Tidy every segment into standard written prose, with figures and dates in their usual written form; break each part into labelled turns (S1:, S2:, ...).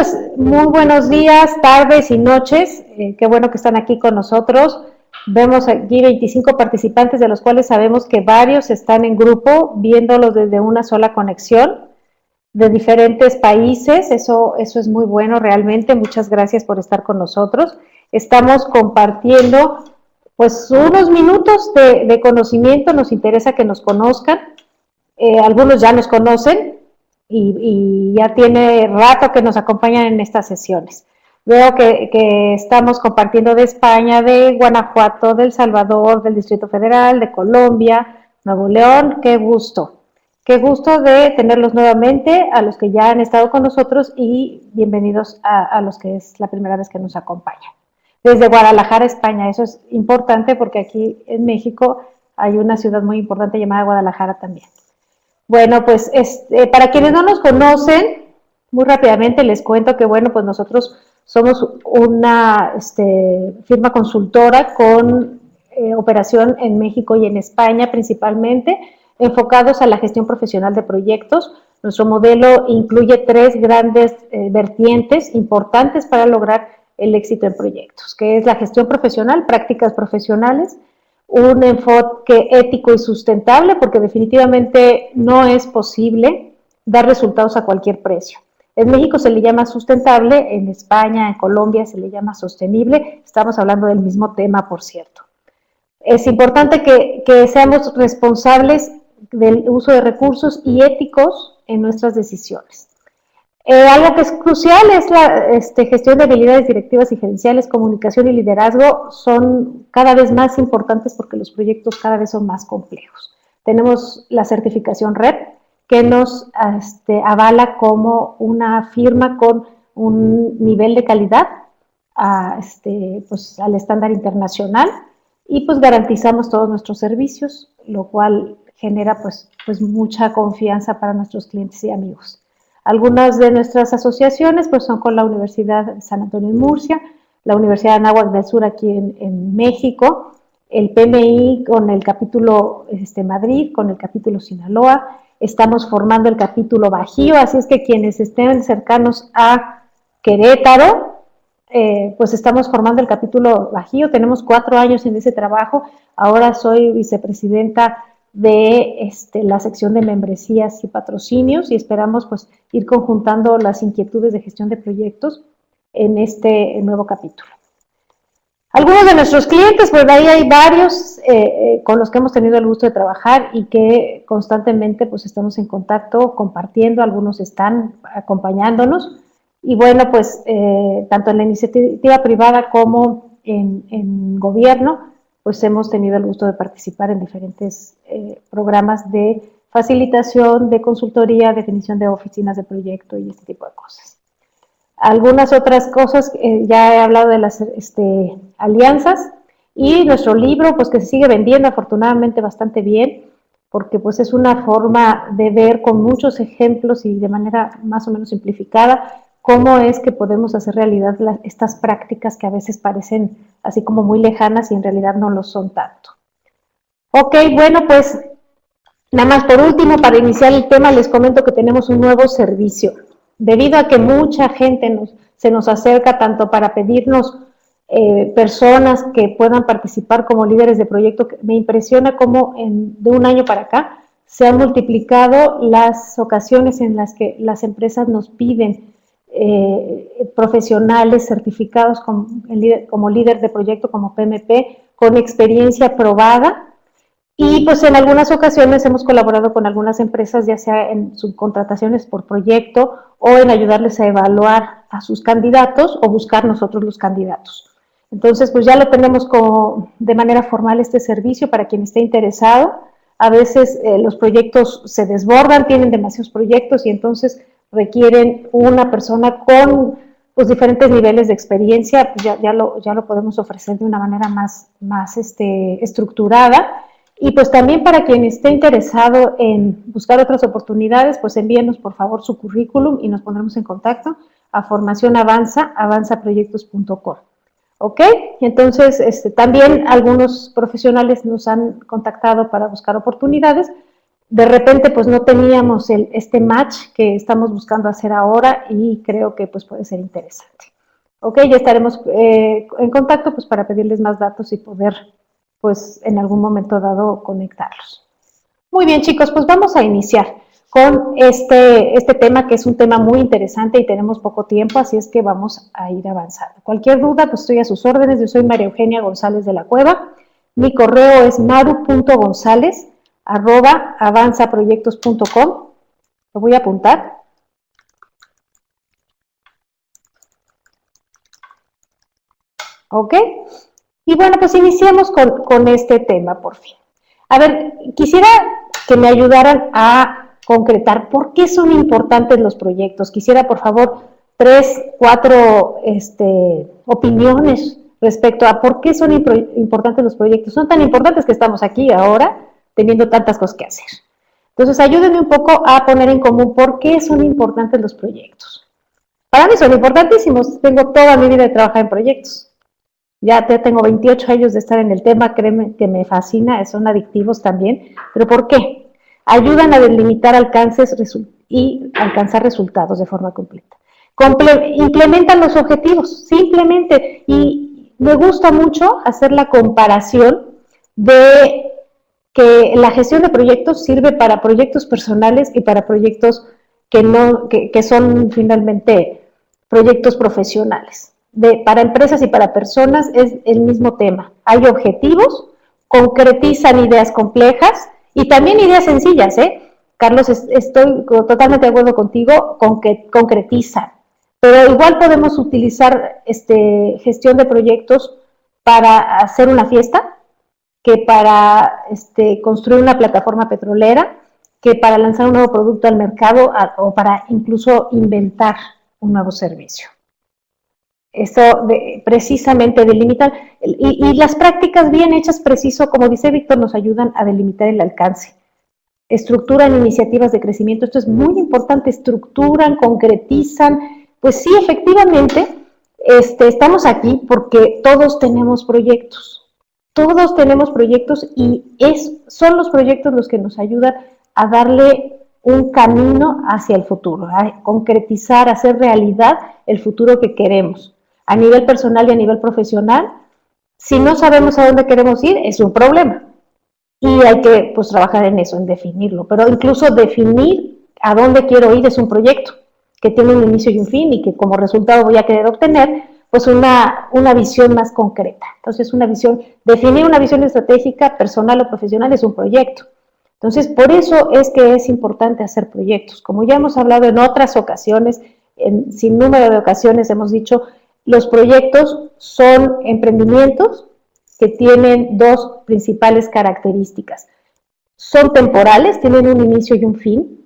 S1: pues muy buenos días, tardes y noches. Qué bueno que están aquí con nosotros. Vemos aquí 25 participantes, de los cuales sabemos que varios están en grupo, viéndolos desde una sola conexión, de diferentes países. Eso es muy bueno realmente. Muchas gracias por estar con nosotros. Estamos compartiendo pues unos minutos de conocimiento. Nos interesa que nos conozcan. Algunos ya nos conocen y ya tiene rato que nos acompañan en estas sesiones. Veo que estamos compartiendo de España, de Guanajuato, de El Salvador, del Distrito Federal, de Colombia, Nuevo León. Qué gusto de tenerlos nuevamente, a los que ya han estado con nosotros, y bienvenidos a los que es la primera vez que nos acompañan. Desde Guadalajara, España. Eso es importante porque aquí en México hay una ciudad muy importante llamada Guadalajara también. Bueno, pues para quienes no nos conocen, muy rápidamente les cuento que, bueno, pues nosotros somos una firma consultora con operación en México y en España principalmente, enfocados a la gestión profesional de proyectos. Nuestro modelo incluye 3 grandes vertientes importantes para lograr el éxito en proyectos, que es la gestión profesional, prácticas profesionales, un enfoque ético y sustentable, porque definitivamente no es posible dar resultados a cualquier precio. En México se le llama sustentable, en España, en Colombia se le llama sostenible. Estamos hablando del mismo tema, por cierto. Es importante que seamos responsables del uso de recursos y éticos en nuestras decisiones. Algo que es crucial es la gestión de habilidades directivas y gerenciales. Comunicación y liderazgo son cada vez más importantes porque los proyectos cada vez son más complejos. Tenemos la certificación REP, que nos avala como una firma con un nivel de calidad pues, al estándar internacional, y pues garantizamos todos nuestros servicios, lo cual genera pues mucha confianza para nuestros clientes y amigos. Algunas de nuestras asociaciones pues son con la Universidad de San Antonio en Murcia, la Universidad de Anáhuac del Sur aquí en México, el PMI con el capítulo Madrid, con el capítulo Sinaloa. Estamos formando el capítulo Bajío, así es que quienes estén cercanos a Querétaro, pues estamos formando el capítulo Bajío. Tenemos 4 años en ese trabajo. Ahora soy vicepresidenta de la sección de membresías y patrocinios, y esperamos pues ir conjuntando las inquietudes de gestión de proyectos en este nuevo capítulo. Algunos de nuestros clientes, pues ahí hay varios con los que hemos tenido el gusto de trabajar y que constantemente pues estamos en contacto, compartiendo. Algunos están acompañándonos, y bueno, pues tanto en la iniciativa privada como en gobierno, pues hemos tenido el gusto de participar en diferentes programas de facilitación, de consultoría, definición de oficinas de proyecto y este tipo de cosas. Algunas otras cosas, ya he hablado de las alianzas, y nuestro libro pues que se sigue vendiendo afortunadamente bastante bien, porque pues es una forma de ver con muchos ejemplos y de manera más o menos simplificada cómo es que podemos hacer realidad estas prácticas que a veces parecen así como muy lejanas y en realidad no lo son tanto. Ok, bueno, pues nada más por último, para iniciar el tema, les comento que tenemos un nuevo servicio. Debido a que mucha gente se nos acerca tanto para pedirnos personas que puedan participar como líderes de proyecto, me impresiona cómo de un año para acá se han multiplicado las ocasiones en las que las empresas nos piden profesionales certificados como líder de proyecto, como PMP, con experiencia probada. Y pues en algunas ocasiones hemos colaborado con algunas empresas, ya sea en subcontrataciones por proyecto o en ayudarles a evaluar a sus candidatos o buscar nosotros los candidatos. Entonces, pues ya lo tenemos como de manera formal este servicio para quien esté interesado. A veces los proyectos se desbordan, tienen demasiados proyectos y entonces requieren una persona con pues diferentes niveles de experiencia. Pues ya lo podemos ofrecer de una manera más estructurada. Y pues también para quien esté interesado en buscar otras oportunidades, pues envíenos por favor su currículum y nos pondremos en contacto a formacionavanzaproyectos.com. ¿Ok? Entonces, también algunos profesionales nos han contactado para buscar oportunidades de repente pues no teníamos este match que estamos buscando hacer ahora y creo que pues puede ser interesante. Ok, ya estaremos en contacto pues para pedirles más datos y poder pues en algún momento dado conectarlos. Muy bien, chicos, pues vamos a iniciar con este tema, que es un tema muy interesante y tenemos poco tiempo, así es que vamos a ir avanzando. Cualquier duda, pues estoy a sus órdenes. Yo soy María Eugenia González de la Cueva. Mi correo es maru.gonzález@avanzaproyectos.com. Lo voy a apuntar. ¿Ok? Y bueno, pues iniciemos con este tema, por fin. A ver, quisiera que me ayudaran a concretar por qué son importantes los proyectos. Quisiera, por favor, 3, 4 opiniones respecto a por qué son importantes los proyectos. Son tan importantes que estamos aquí ahora teniendo tantas cosas que hacer. Entonces, ayúdenme un poco a poner en común por qué son importantes los proyectos. Para mí son importantísimos. Tengo toda mi vida de trabajar en proyectos. Ya tengo 28 años de estar en el tema, créeme que me fascina, son adictivos también. ¿Pero por qué? Ayudan a delimitar alcances y alcanzar resultados de forma completa. Implementan los objetivos, simplemente. Y me gusta mucho hacer la comparación de que la gestión de proyectos sirve para proyectos personales y para proyectos que son finalmente proyectos profesionales. Para empresas y para personas es el mismo tema. Hay objetivos, concretizan ideas complejas y también ideas sencillas, Carlos, estoy totalmente de acuerdo contigo con que concretizan, pero igual podemos utilizar gestión de proyectos para hacer una fiesta, que para construir una plataforma petrolera, que para lanzar un nuevo producto al mercado o para incluso inventar un nuevo servicio. Eso precisamente delimitan, y las prácticas bien hechas, preciso, como dice Víctor, nos ayudan a delimitar el alcance. Estructuran iniciativas de crecimiento, esto es muy importante, estructuran, concretizan. Pues sí, efectivamente, estamos aquí porque todos tenemos proyectos. Todos tenemos proyectos y son los proyectos los que nos ayudan a darle un camino hacia el futuro, a concretizar, a hacer realidad el futuro que queremos. A nivel personal y a nivel profesional, si no sabemos a dónde queremos ir, es un problema. Y hay que pues trabajar en eso, en definirlo. Pero incluso definir a dónde quiero ir es un proyecto que tiene un inicio y un fin y que como resultado voy a querer obtener pues una visión más concreta. Entonces, definir una visión estratégica, personal o profesional, es un proyecto. Entonces, por eso es que es importante hacer proyectos. Como ya hemos hablado en otras ocasiones, en sin número de ocasiones hemos dicho, los proyectos son emprendimientos que tienen dos principales características. Son temporales, tienen un inicio y un fin,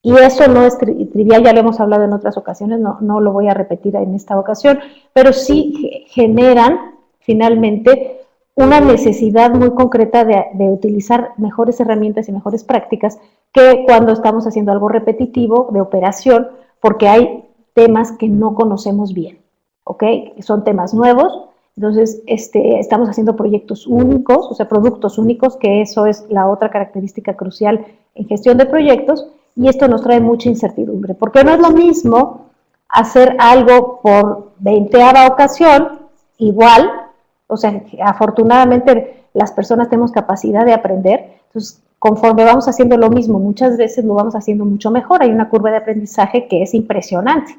S1: y eso no es trivial, ya lo hemos hablado en otras ocasiones, no lo voy a repetir en esta ocasión, pero sí generan finalmente una necesidad muy concreta de utilizar mejores herramientas y mejores prácticas que cuando estamos haciendo algo repetitivo de operación, porque hay temas que no conocemos bien, ¿ok? Son temas nuevos, entonces estamos haciendo proyectos únicos, o sea, productos únicos, que eso es la otra característica crucial en gestión de proyectos, y esto nos trae mucha incertidumbre, porque no es lo mismo hacer algo por 20ª ocasión, igual, o sea, afortunadamente las personas tenemos capacidad de aprender, entonces conforme vamos haciendo lo mismo, muchas veces lo vamos haciendo mucho mejor, hay una curva de aprendizaje que es impresionante.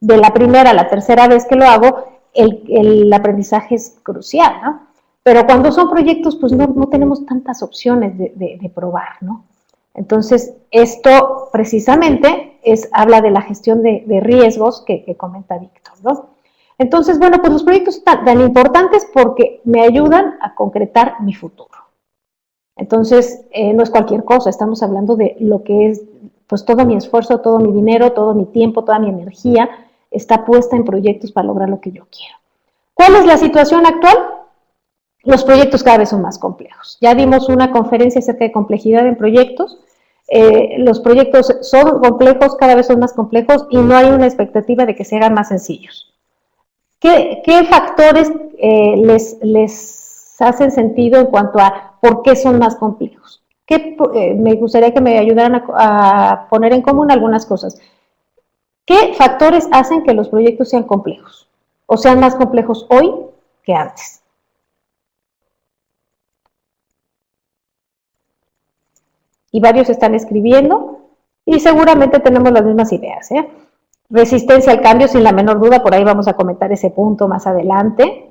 S1: De la primera a la tercera vez que lo hago, el aprendizaje es crucial, ¿no? Pero cuando son proyectos, pues no tenemos tantas opciones de probar, ¿no? Entonces, esto precisamente habla de la gestión de riesgos que comenta Víctor, ¿no? Entonces, bueno, pues los proyectos son tan importantes porque me ayudan a concretar mi futuro. Entonces, no es cualquier cosa, estamos hablando de lo que es, pues todo mi esfuerzo, todo mi dinero, todo mi tiempo, toda mi energía está puesta en proyectos para lograr lo que yo quiero. ¿Cuál es la situación actual? Los proyectos cada vez son más complejos. Ya dimos una conferencia acerca de complejidad en proyectos. Los proyectos son complejos, cada vez son más complejos y no hay una expectativa de que se hagan más sencillos. ¿Qué factores les hacen sentido en cuanto a por qué son más complejos? me gustaría que me ayudaran a poner en común algunas cosas. ¿Qué factores hacen que los proyectos sean complejos? O sean más complejos hoy que antes. Y varios están escribiendo y seguramente tenemos las mismas ideas. Resistencia al cambio, sin la menor duda, por ahí vamos a comentar ese punto más adelante.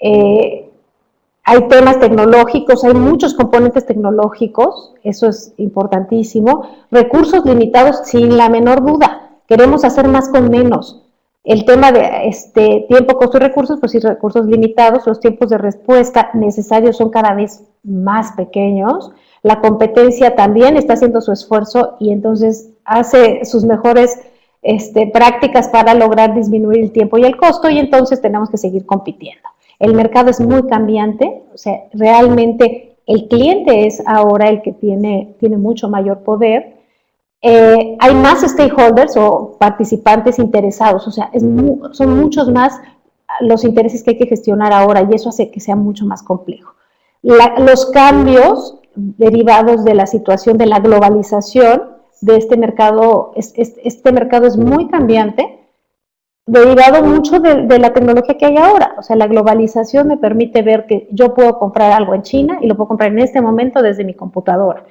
S1: Hay temas tecnológicos, hay muchos componentes tecnológicos, eso es importantísimo. Recursos limitados, sin la menor duda. Queremos hacer más con menos. El tema de tiempo, costo y recursos, pues sí, recursos limitados, los tiempos de respuesta necesarios son cada vez más pequeños. La competencia también está haciendo su esfuerzo y entonces hace sus mejores prácticas para lograr disminuir el tiempo y el costo, y entonces tenemos que seguir compitiendo. El mercado es muy cambiante, o sea, realmente el cliente es ahora el que tiene mucho mayor poder. Hay más stakeholders o participantes interesados, o sea, son muchos más los intereses que hay que gestionar ahora, y eso hace que sea mucho más complejo. Los cambios derivados de la situación de la globalización de este mercado es muy cambiante, derivado mucho de la tecnología que hay ahora. O sea, la globalización me permite ver que yo puedo comprar algo en China y lo puedo comprar en este momento desde mi computadora.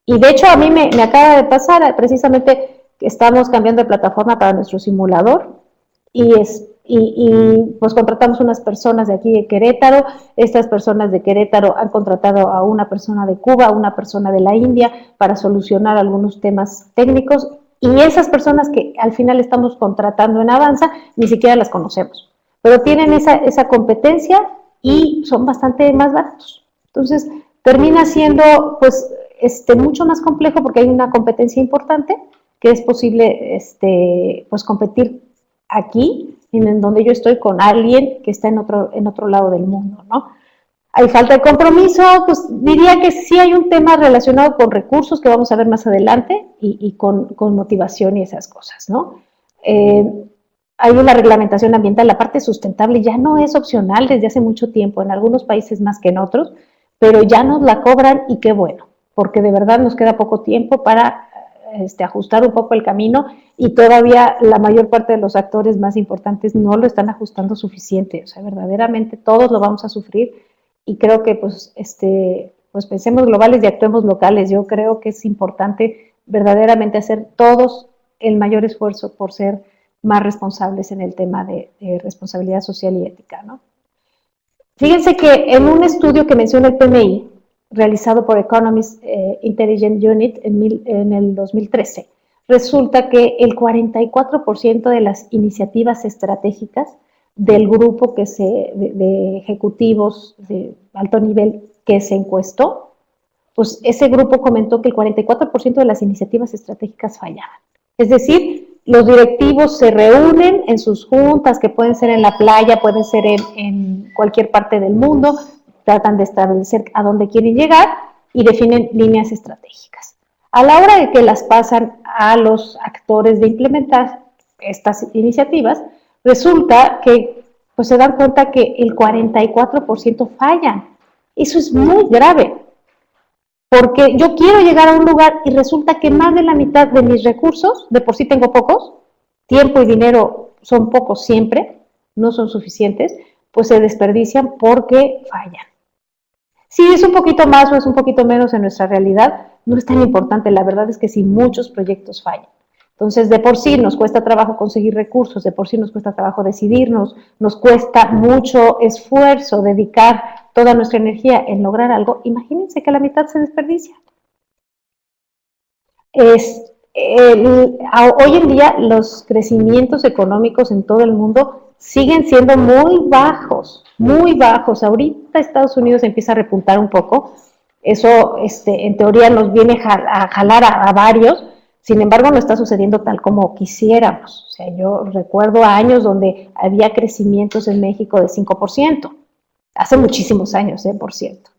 S1: Y de hecho a mí me acaba de pasar, precisamente que estamos cambiando de plataforma para nuestro simulador y pues contratamos unas personas de aquí de Querétaro. Estas personas de Querétaro han contratado a una persona de Cuba, a una persona de la India para solucionar algunos temas técnicos, y esas personas que al final estamos contratando en Avanza ni siquiera las conocemos, pero tienen esa competencia y son bastante más baratos. Entonces termina siendo pues mucho más complejo porque hay una competencia importante que es posible pues competir aquí, en donde yo estoy, con alguien que está en otro lado del mundo, ¿no? Hay falta de compromiso, pues diría que sí hay un tema relacionado con recursos que vamos a ver más adelante y con motivación y esas cosas, ¿no? Hay una reglamentación ambiental, la parte sustentable ya no es opcional desde hace mucho tiempo, en algunos países más que en otros, pero ya nos la cobran y qué bueno, porque de verdad nos queda poco tiempo para ajustar un poco el camino, y todavía la mayor parte de los actores más importantes no lo están ajustando suficiente. O sea, verdaderamente todos lo vamos a sufrir, y creo que pues pensemos globales y actuemos locales. Yo creo que es importante verdaderamente hacer todos el mayor esfuerzo por ser más responsables en el tema de responsabilidad social y ética, ¿no? Fíjense que en un estudio que menciona el PMI, realizado por Economist Intelligence Unit en el 2013, resulta que el 44% de las iniciativas estratégicas del grupo de ejecutivos de alto nivel que se encuestó, pues ese grupo comentó que el 44% de las iniciativas estratégicas fallaban. Es decir, los directivos se reúnen en sus juntas, que pueden ser en la playa, pueden ser en cualquier parte del mundo, tratan de establecer a dónde quieren llegar y definen líneas estratégicas. A la hora de que las pasan a los actores de implementar estas iniciativas, resulta que pues, se dan cuenta que el 44% fallan. Eso es muy grave, porque yo quiero llegar a un lugar y resulta que más de la mitad de mis recursos, de por sí tengo pocos, tiempo y dinero son pocos siempre, no son suficientes, pues se desperdician porque fallan. Si es un poquito más o es un poquito menos en nuestra realidad, no es tan importante. La verdad es que sí, muchos proyectos fallan. Entonces, de por sí nos cuesta trabajo conseguir recursos, de por sí nos cuesta trabajo decidirnos, nos cuesta mucho esfuerzo dedicar toda nuestra energía en lograr algo. Imagínense que la mitad se desperdicia. Hoy en día los crecimientos económicos en todo el mundo siguen siendo muy bajos, muy bajos. Ahorita Estados Unidos empieza a repuntar un poco. Eso en teoría nos viene a jalar a varios. Sin embargo, no está sucediendo tal como quisiéramos. O sea, yo recuerdo años donde había crecimientos en México de 5%. Hace muchísimos años, por cierto.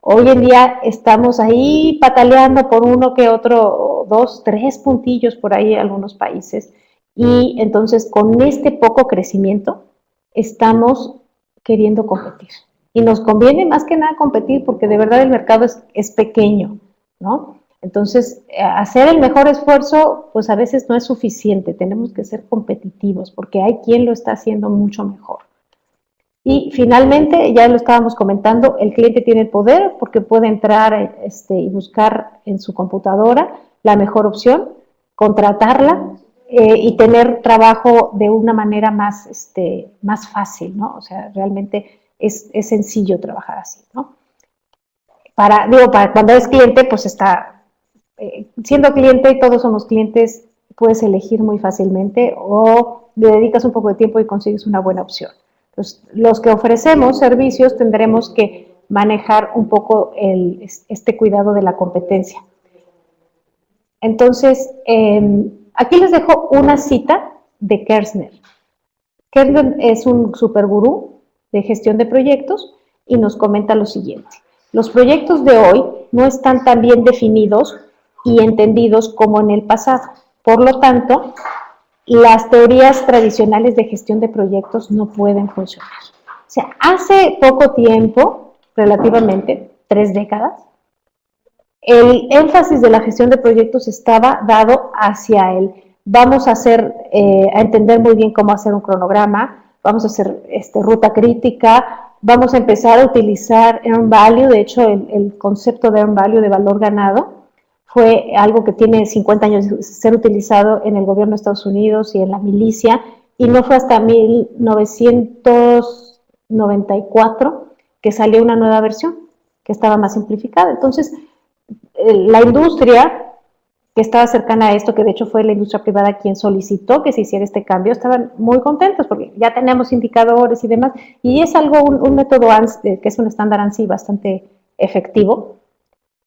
S1: Hoy en día estamos ahí pataleando por uno que otro, 2, 3 puntillos por ahí en algunos países. Y entonces con este poco crecimiento estamos queriendo competir. y nos conviene más que nada competir porque de verdad el mercado es pequeño, ¿no? Entonces, hacer el mejor esfuerzo, pues a veces no es suficiente, tenemos que ser competitivos porque hay quien lo está haciendo mucho mejor. Y finalmente, ya lo estábamos comentando, el cliente tiene el poder porque puede entrar y buscar en su computadora la mejor opción, contratarla y tener trabajo de una manera más fácil, ¿no? O sea, realmente es sencillo trabajar así, ¿no? Para cuando es cliente, pues siendo cliente y todos somos clientes, puedes elegir muy fácilmente o le dedicas un poco de tiempo y consigues una buena opción. Entonces, los que ofrecemos servicios tendremos que manejar un poco este cuidado de la competencia. Entonces, aquí les dejo una cita de Kerzner. Kerzner es un supergurú de gestión de proyectos y nos comenta lo siguiente. Los proyectos de hoy no están tan bien definidos y entendidos como en el pasado. Por lo tanto, las teorías tradicionales de gestión de proyectos no pueden funcionar. O sea, hace poco tiempo, relativamente 3 décadas, el énfasis de la gestión de proyectos estaba dado hacia vamos a a entender muy bien cómo hacer un cronograma, vamos a hacer ruta crítica, vamos a empezar a utilizar Earn Value. De hecho, el concepto de Earn Value, de valor ganado, fue algo que tiene 50 años de ser utilizado en el gobierno de Estados Unidos y en la milicia, y no fue hasta 1994 que salió una nueva versión que estaba más simplificada. Entonces, la industria que estaba cercana a esto, que de hecho fue la industria privada quien solicitó que se hiciera este cambio, estaban muy contentos porque ya tenemos indicadores y demás, y es un método ANSI, que es un estándar ANSI bastante efectivo,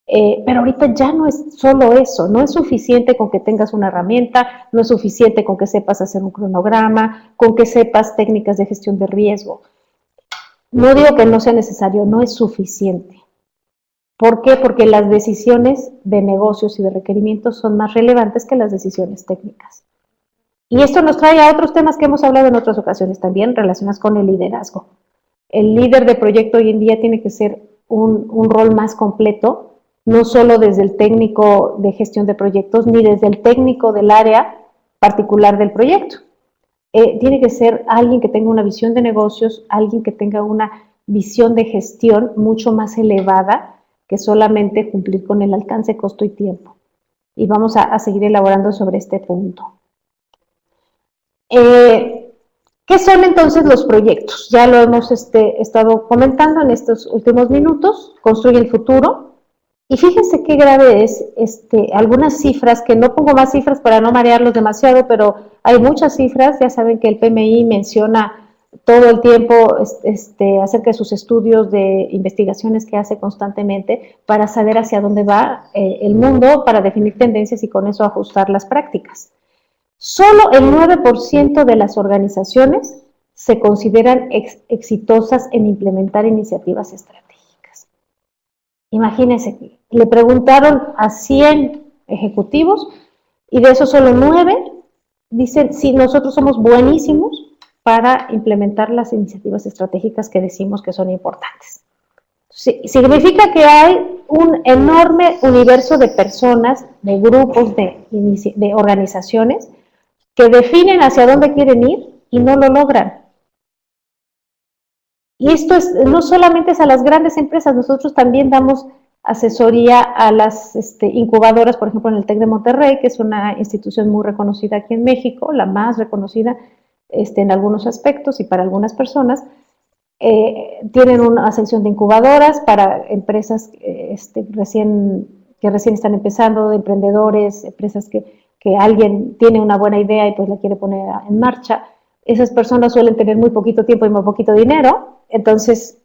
S1: pero ahorita ya no es solo eso, no es suficiente con que tengas una herramienta, no es suficiente con que sepas hacer un cronograma, con que sepas técnicas de gestión de riesgo. No digo que no sea necesario, no es suficiente. ¿Por qué? Porque las decisiones de negocios y de requerimientos son más relevantes que las decisiones técnicas. Y esto nos trae a otros temas que hemos hablado en otras ocasiones también, relacionados con el liderazgo. El líder de proyecto hoy en día tiene que ser un rol más completo, no solo desde el técnico de gestión de proyectos, ni desde el técnico del área particular del proyecto. Tiene que ser alguien que tenga una visión de negocios, alguien que tenga una visión de gestión mucho más elevada que solamente cumplir con el alcance, costo y tiempo. Y vamos a seguir elaborando sobre este punto. ¿Qué son entonces los proyectos? Ya lo hemos estado comentando en estos últimos minutos. Construye el futuro. Y fíjense qué grave es algunas cifras, que no pongo más cifras para no marearlos demasiado, pero hay muchas cifras. Ya saben que el PMI menciona todo el tiempo acerca de sus estudios de investigaciones que hace constantemente para saber hacia dónde va el mundo, para definir tendencias y con eso ajustar las prácticas. Solo el 9% de las organizaciones se consideran exitosas en implementar iniciativas estratégicas. Imagínense, le preguntaron a 100 ejecutivos y de esos solo 9 dicen, sí, nosotros somos buenísimos para implementar las iniciativas estratégicas que decimos que son importantes. Sí, significa que hay un enorme universo de personas, de grupos, de organizaciones que definen hacia dónde quieren ir y no lo logran. Y esto no solamente es a las grandes empresas, nosotros también damos asesoría a las incubadoras, por ejemplo en el TEC de Monterrey, que es una institución muy reconocida aquí en México, la más reconocida en algunos aspectos y para algunas personas. Tienen una sección de incubadoras para empresas que recién están empezando, de emprendedores, empresas que alguien tiene una buena idea y pues la quiere poner en marcha. Esas personas suelen tener muy poquito tiempo y muy poquito dinero, entonces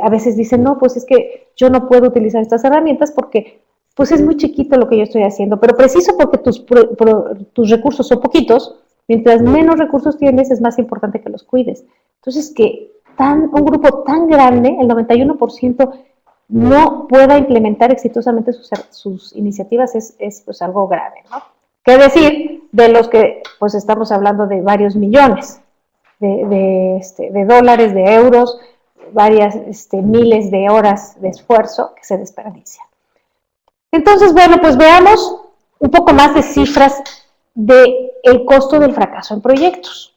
S1: a veces dicen, no, pues es que yo no puedo utilizar estas herramientas porque pues es muy chiquito lo que yo estoy haciendo, pero preciso porque tus recursos son poquitos, mientras menos recursos tienes es más importante que los cuides. Entonces un grupo tan grande, el 91%, no pueda implementar exitosamente sus iniciativas es pues algo grave, ¿no? ¿Qué decir de los que pues estamos hablando de varios millones de dólares, de euros, varias miles de horas de esfuerzo que se desperdician. Entonces, bueno, pues veamos un poco más de cifras del costo del fracaso en proyectos.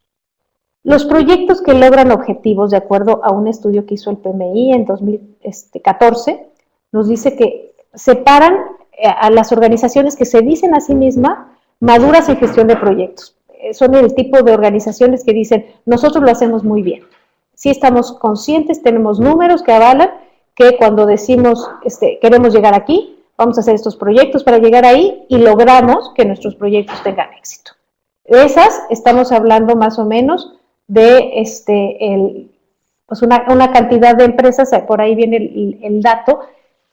S1: Los proyectos que logran objetivos, de acuerdo a un estudio que hizo el PMI en 2014, nos dice que separan a las organizaciones que se dicen a sí mismas maduras en gestión de proyectos. Son el tipo de organizaciones que dicen, nosotros lo hacemos muy bien. Sí estamos conscientes, tenemos números que avalan que cuando decimos queremos llegar aquí, vamos a hacer estos proyectos para llegar ahí y logramos que nuestros proyectos tengan éxito. Esas estamos hablando más o menos de pues una cantidad de empresas, por ahí viene el dato,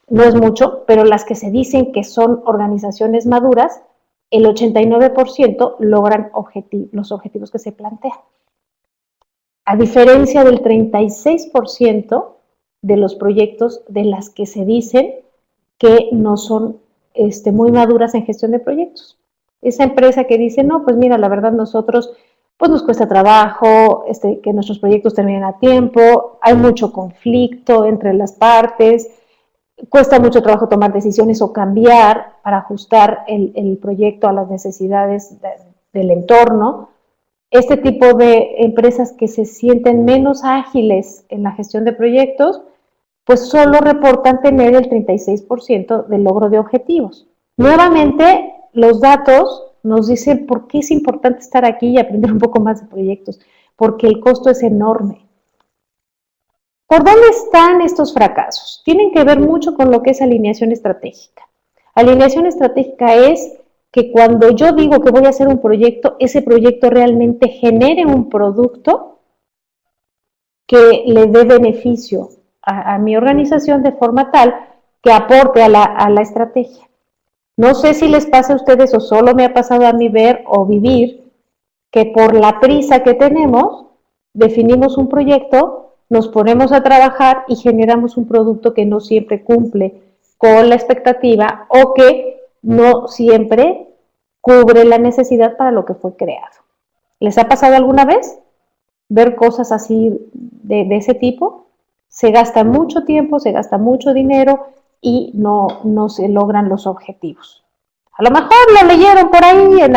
S1: no es mucho, pero las que se dicen que son organizaciones maduras, el 89% logran los objetivos que se plantean. A diferencia del 36% de los proyectos de las que se dicen que no son muy maduras en gestión de proyectos. Esa empresa que dice, no, pues mira, la verdad nosotros, pues nos cuesta trabajo que nuestros proyectos terminen a tiempo, hay mucho conflicto entre las partes, cuesta mucho trabajo tomar decisiones o cambiar para ajustar el proyecto a las necesidades del entorno. Este tipo de empresas que se sienten menos ágiles en la gestión de proyectos, pues solo reportan tener el 36% del logro de objetivos. Nuevamente, los datos nos dicen por qué es importante estar aquí y aprender un poco más de proyectos, porque el costo es enorme. ¿Por dónde están estos fracasos? Tienen que ver mucho con lo que es alineación estratégica. Alineación estratégica es que cuando yo digo que voy a hacer un proyecto, ese proyecto realmente genere un producto que le dé beneficio a mi organización de forma tal que aporte a la estrategia. No sé si les pasa a ustedes o solo me ha pasado a mí ver o vivir que por la prisa que tenemos, definimos un proyecto, nos ponemos a trabajar y generamos un producto que no siempre cumple con la expectativa o que no siempre cubre la necesidad para lo que fue creado. ¿Les ha pasado alguna vez ver cosas así de ese tipo? Se gasta mucho tiempo, se gasta mucho dinero y no se logran los objetivos. A lo mejor lo leyeron por ahí en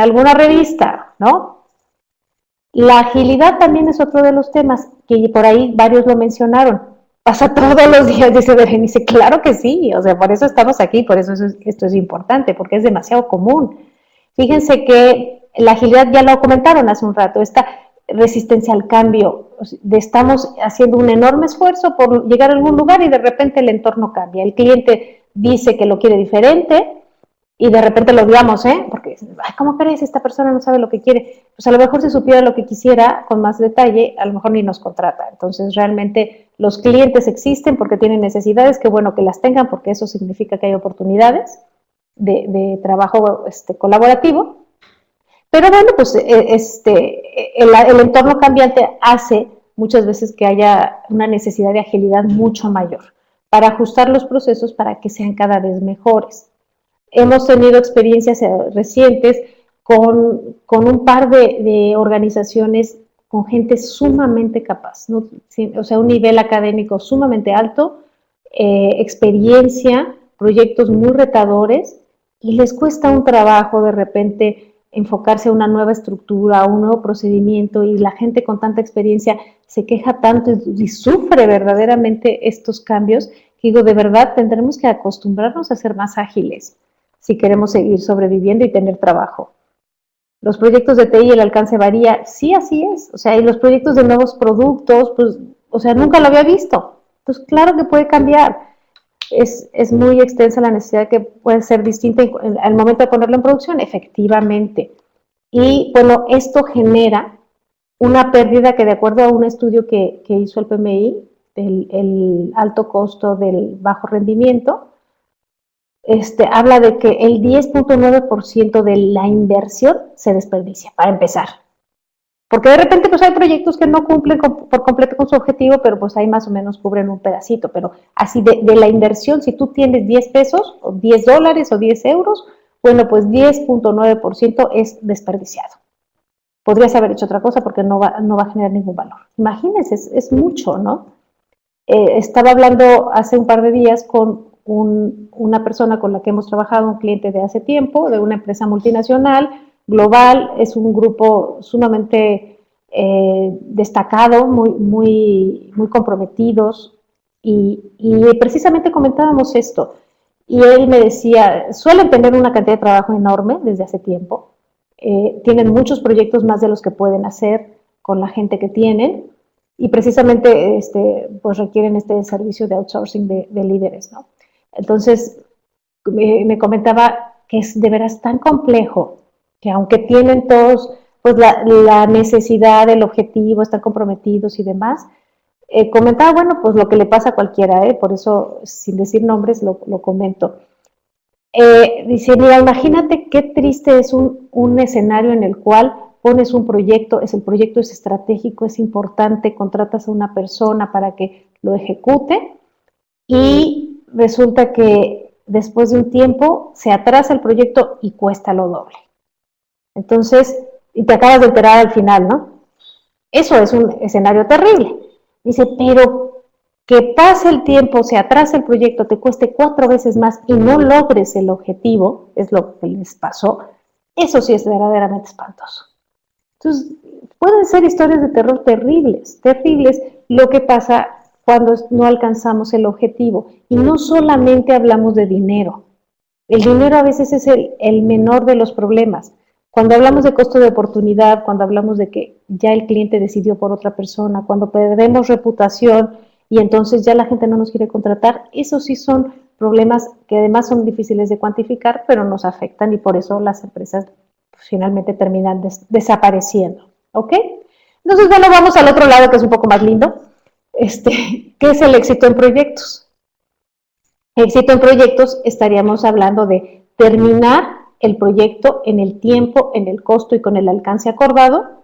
S1: alguna revista, ¿no? La agilidad también es otro de los temas que por ahí varios lo mencionaron. Pasa todos los días, dice Berenice. Claro que sí, o sea, por eso estamos aquí, por eso esto es importante, porque es demasiado común. Fíjense que la agilidad, ya lo comentaron hace un rato, esta resistencia al cambio. Estamos haciendo un enorme esfuerzo por llegar a algún lugar y de repente el entorno cambia. El cliente dice que lo quiere diferente y de repente lo odiamos, porque ay, ¿cómo crees? Esta persona no sabe lo que quiere. Pues a lo mejor si supiera lo que quisiera con más detalle, a lo mejor ni nos contrata. Entonces realmente los clientes existen porque tienen necesidades, qué bueno que las tengan porque eso significa que hay oportunidades de trabajo colaborativo. Pero bueno, pues el entorno cambiante hace muchas veces que haya una necesidad de agilidad mucho mayor para ajustar los procesos para que sean cada vez mejores. Hemos tenido experiencias recientes con un par de organizaciones con gente sumamente capaz, ¿no? O sea, un nivel académico sumamente alto, experiencia, proyectos muy retadores, y les cuesta un trabajo de repente enfocarse a una nueva estructura, a un nuevo procedimiento, y la gente con tanta experiencia se queja tanto y sufre verdaderamente estos cambios, que digo, de verdad tendremos que acostumbrarnos a ser más ágiles si queremos seguir sobreviviendo y tener trabajo. Los proyectos de TI, el alcance varía, sí, así es, o sea, y los proyectos de nuevos productos, pues, o sea, nunca lo había visto, pues claro que puede cambiar. Es muy extensa la necesidad que puede ser distinta al momento de ponerlo en producción, efectivamente. Y bueno, esto genera una pérdida que de acuerdo a un estudio que hizo el PMI, el alto costo del bajo rendimiento, habla de que el 10.9% de la inversión se desperdicia, para empezar. Porque de repente pues hay proyectos que no cumplen por completo con su objetivo, pero pues ahí más o menos cubren un pedacito. Pero así de la inversión, si tú tienes 10 pesos, o 10 dólares, o 10 euros, bueno, pues 10.9% es desperdiciado. podrías haber hecho otra cosa porque no va a generar ningún valor. Imagínense, es mucho, ¿no? Estaba hablando hace un par de días con una persona con la que hemos trabajado, un cliente de hace tiempo, de una empresa multinacional, global, es un grupo sumamente destacado, muy comprometidos, y precisamente comentábamos esto, y él me decía, suelen tener una cantidad de trabajo enorme desde hace tiempo, tienen muchos proyectos más de los que pueden hacer con la gente que tienen, y precisamente pues requieren este servicio de outsourcing de líderes, ¿no? Entonces, me comentaba que es de veras tan complejo que aunque tienen todos pues la necesidad, el objetivo, están comprometidos y demás, comentaba, bueno, pues lo que le pasa a cualquiera, por eso sin decir nombres lo comento. Dice, mira, imagínate qué triste es un escenario en el cual pones un proyecto, el proyecto es estratégico, es importante, contratas a una persona para que lo ejecute y resulta que después de un tiempo se atrasa el proyecto y cuesta lo doble. Entonces, y te acabas de enterar al final, ¿no? Eso es un escenario terrible. Dice, pero que pase el tiempo, se atrase el proyecto, te cueste 4 veces más y no logres el objetivo, es lo que les pasó, eso sí es verdaderamente espantoso. Entonces, pueden ser historias de terror terribles, terribles lo que pasa cuando no alcanzamos el objetivo. Y no solamente hablamos de dinero. El dinero a veces es el menor de los problemas. Cuando hablamos de costo de oportunidad, cuando hablamos de que ya el cliente decidió por otra persona, cuando perdemos reputación y entonces ya la gente no nos quiere contratar, esos sí son problemas que además son difíciles de cuantificar, pero nos afectan y por eso las empresas finalmente terminan desapareciendo. ¿Ok? Entonces, bueno, vamos al otro lado que es un poco más lindo, que es el éxito en proyectos. Éxito en proyectos, estaríamos hablando de terminar el proyecto en el tiempo, en el costo y con el alcance acordado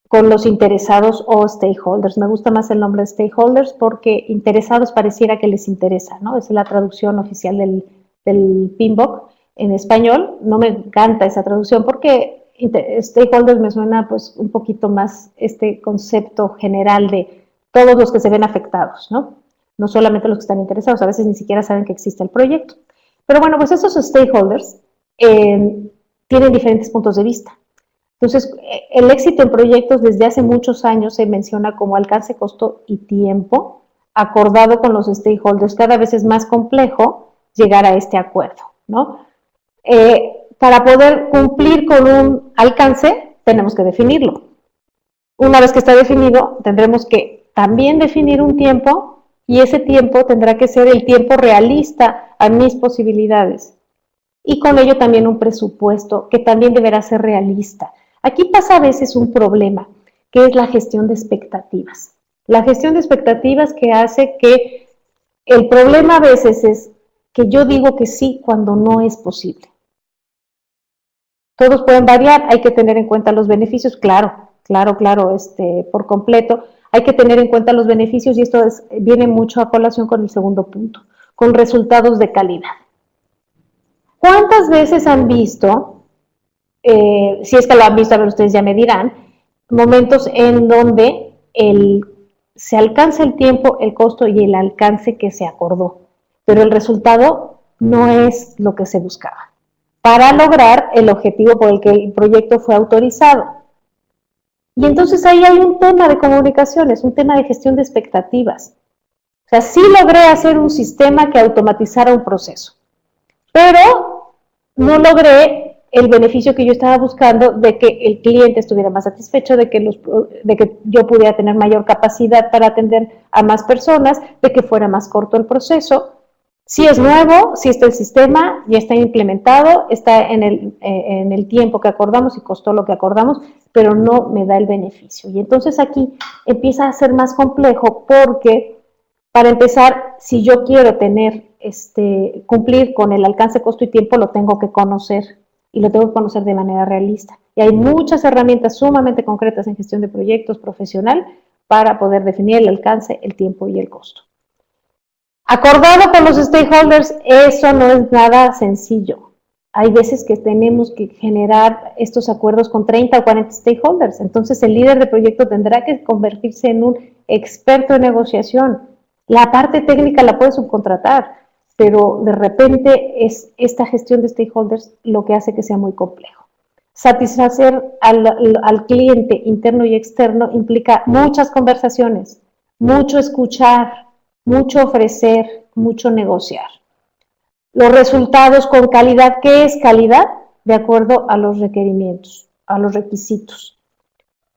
S1: con los interesados o stakeholders. Me gusta más el nombre de stakeholders porque interesados pareciera que les interesa, ¿no? Es la traducción oficial del PMBOK en español. No me encanta esa traducción porque stakeholders me suena pues un poquito más este concepto general de todos los que se ven afectados, ¿no? No solamente los que están interesados, a veces ni siquiera saben que existe el proyecto. Pero bueno, pues esos stakeholders tienen diferentes puntos de vista. Entonces, el éxito en proyectos desde hace muchos años se menciona como alcance, costo y tiempo, acordado con los stakeholders. Cada vez es más complejo llegar a este acuerdo, ¿no? Para poder cumplir con un alcance, tenemos que definirlo. Una vez que está definido, tendremos que también definir un tiempo y ese tiempo tendrá que ser el tiempo realista a mis posibilidades. Y con ello también un presupuesto que también deberá ser realista. Aquí pasa a veces un problema, que es la gestión de expectativas. La gestión de expectativas que hace que el problema a veces es que yo digo que sí cuando no es posible. Todos pueden variar, hay que tener en cuenta los beneficios, claro, por completo. Hay que tener en cuenta los beneficios y esto viene mucho a colación con el segundo punto, con resultados de calidad. ¿Cuántas veces han visto, si es que lo han visto, a ver, ustedes ya me dirán, momentos en donde se alcanza el tiempo, el costo y el alcance que se acordó, pero el resultado no es lo que se buscaba, para lograr el objetivo por el que el proyecto fue autorizado? Y entonces ahí hay un tema de comunicaciones, un tema de gestión de expectativas. O sea, sí logré hacer un sistema que automatizara un proceso, pero no logré el beneficio que yo estaba buscando de que el cliente estuviera más satisfecho, de que yo pudiera tener mayor capacidad para atender a más personas, de que fuera más corto el proceso. Si es nuevo, si está el sistema, ya está implementado, está en el tiempo que acordamos y costó lo que acordamos, pero no me da el beneficio. Y entonces aquí empieza a ser más complejo porque, para empezar, si yo quiero cumplir con el alcance, costo y tiempo, lo tengo que conocer y lo tengo que conocer de manera realista. Y hay muchas herramientas sumamente concretas en gestión de proyectos profesional para poder definir el alcance, el tiempo y el costo. Acordado con los stakeholders, eso no es nada sencillo. hay veces que tenemos que generar estos acuerdos con 30 o 40 stakeholders. Entonces, el líder de proyecto tendrá que convertirse en un experto en negociación. La parte técnica la puede subcontratar, pero de repente es esta gestión de stakeholders lo que hace que sea muy complejo. Satisfacer al cliente interno y externo implica muchas conversaciones, mucho escuchar, mucho ofrecer, mucho negociar. Los resultados con calidad. ¿Qué es calidad? De acuerdo a los requerimientos, a los requisitos.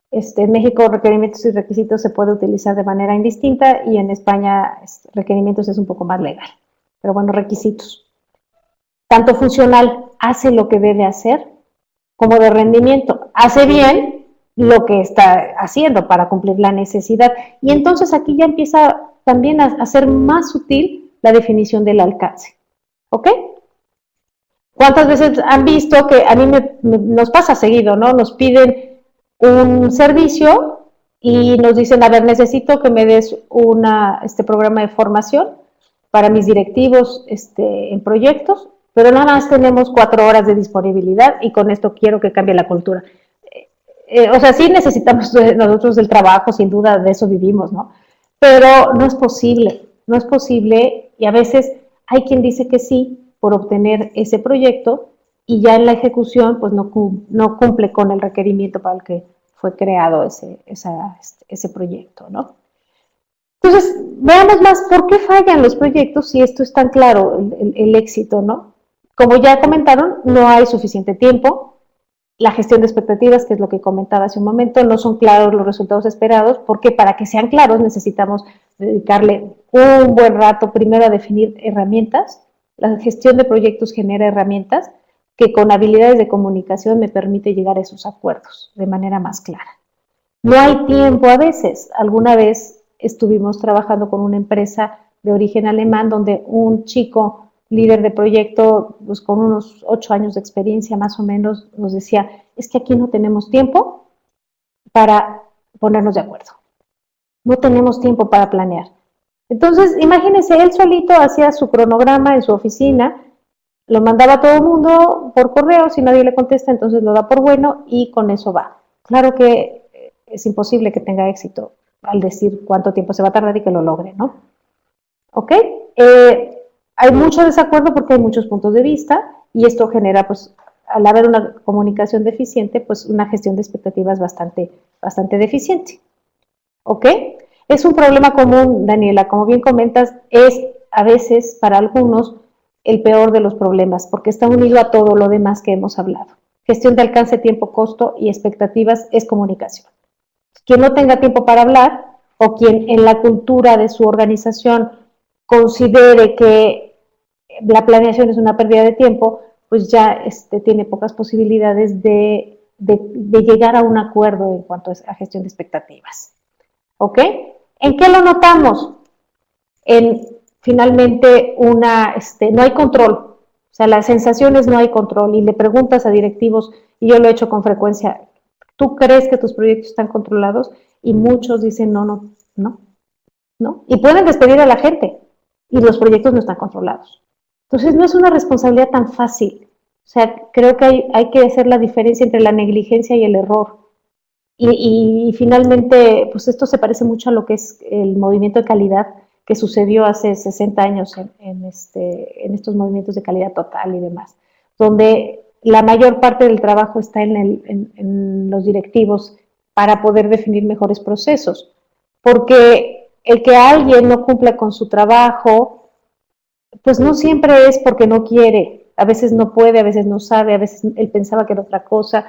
S1: En México requerimientos y requisitos se puede utilizar de manera indistinta y en España requerimientos es un poco más legal. Pero bueno, requisitos. Tanto funcional, hace lo que debe hacer, como de rendimiento, hace bien lo que está haciendo para cumplir la necesidad. Y entonces aquí ya empieza también a ser más sutil la definición del alcance. ¿Ok? ¿Cuántas veces han visto que a mí nos pasa seguido, ¿no? Nos piden un servicio y nos dicen, a ver, necesito que me des este programa de formación para mis directivos en proyectos, pero nada más tenemos 4 horas de disponibilidad y con esto quiero que cambie la cultura. O sea, sí necesitamos nosotros el trabajo, sin duda de eso vivimos, ¿no? Pero no es posible y a veces hay quien dice que sí por obtener ese proyecto y ya en la ejecución pues no cumple con el requerimiento para el que fue creado ese proyecto, ¿no? Entonces, veamos más por qué fallan los proyectos si esto es tan claro, el éxito, ¿no? Como ya comentaron, no hay suficiente tiempo, la gestión de expectativas, que es lo que comentaba hace un momento, no son claros los resultados esperados, porque para que sean claros necesitamos dedicarle un buen rato primero a definir herramientas. La gestión de proyectos genera herramientas que con habilidades de comunicación me permite llegar a esos acuerdos de manera más clara. No hay tiempo a veces. Alguna vez estuvimos trabajando con una empresa de origen alemán donde un chico líder de proyecto, pues con unos 8 años de experiencia más o menos, nos decía, es que aquí no tenemos tiempo para ponernos de acuerdo. No tenemos tiempo para planear. Entonces, imagínense, él solito hacía su cronograma en su oficina, lo mandaba a todo el mundo por correo, si nadie le contesta, entonces lo da por bueno y con eso va. Claro que es imposible que tenga éxito al decir cuánto tiempo se va a tardar y que lo logre, ¿no? ¿Ok? Hay mucho desacuerdo porque hay muchos puntos de vista y esto genera, pues, al haber una comunicación deficiente, pues una gestión de expectativas bastante deficiente. ¿Ok? Es un problema común, Daniela, como bien comentas, es a veces para algunos el peor de los problemas porque está unido a todo lo demás que hemos hablado. Gestión de alcance, tiempo, costo y expectativas es comunicación. Quien no tenga tiempo para hablar o quien en la cultura de su organización considere que la planeación es una pérdida de tiempo, pues ya tiene pocas posibilidades de llegar a un acuerdo en cuanto a gestión de expectativas. ¿Ok? ¿En qué lo notamos? Finalmente, no hay control. O sea, las sensaciones no hay control. Y le preguntas a directivos, y yo lo he hecho con frecuencia, ¿tú crees que tus proyectos están controlados? Y muchos dicen, no. Y pueden despedir a la gente, y los proyectos no están controlados. Entonces, no es una responsabilidad tan fácil. O sea, creo que hay que hacer la diferencia entre la negligencia y el error. Y finalmente, pues esto se parece mucho a lo que es el movimiento de calidad que sucedió hace 60 años en estos movimientos de calidad total y demás, donde la mayor parte del trabajo está en los directivos para poder definir mejores procesos, porque el que alguien no cumpla con su trabajo, pues no siempre es porque no quiere, a veces no puede, a veces no sabe, a veces él pensaba que era otra cosa.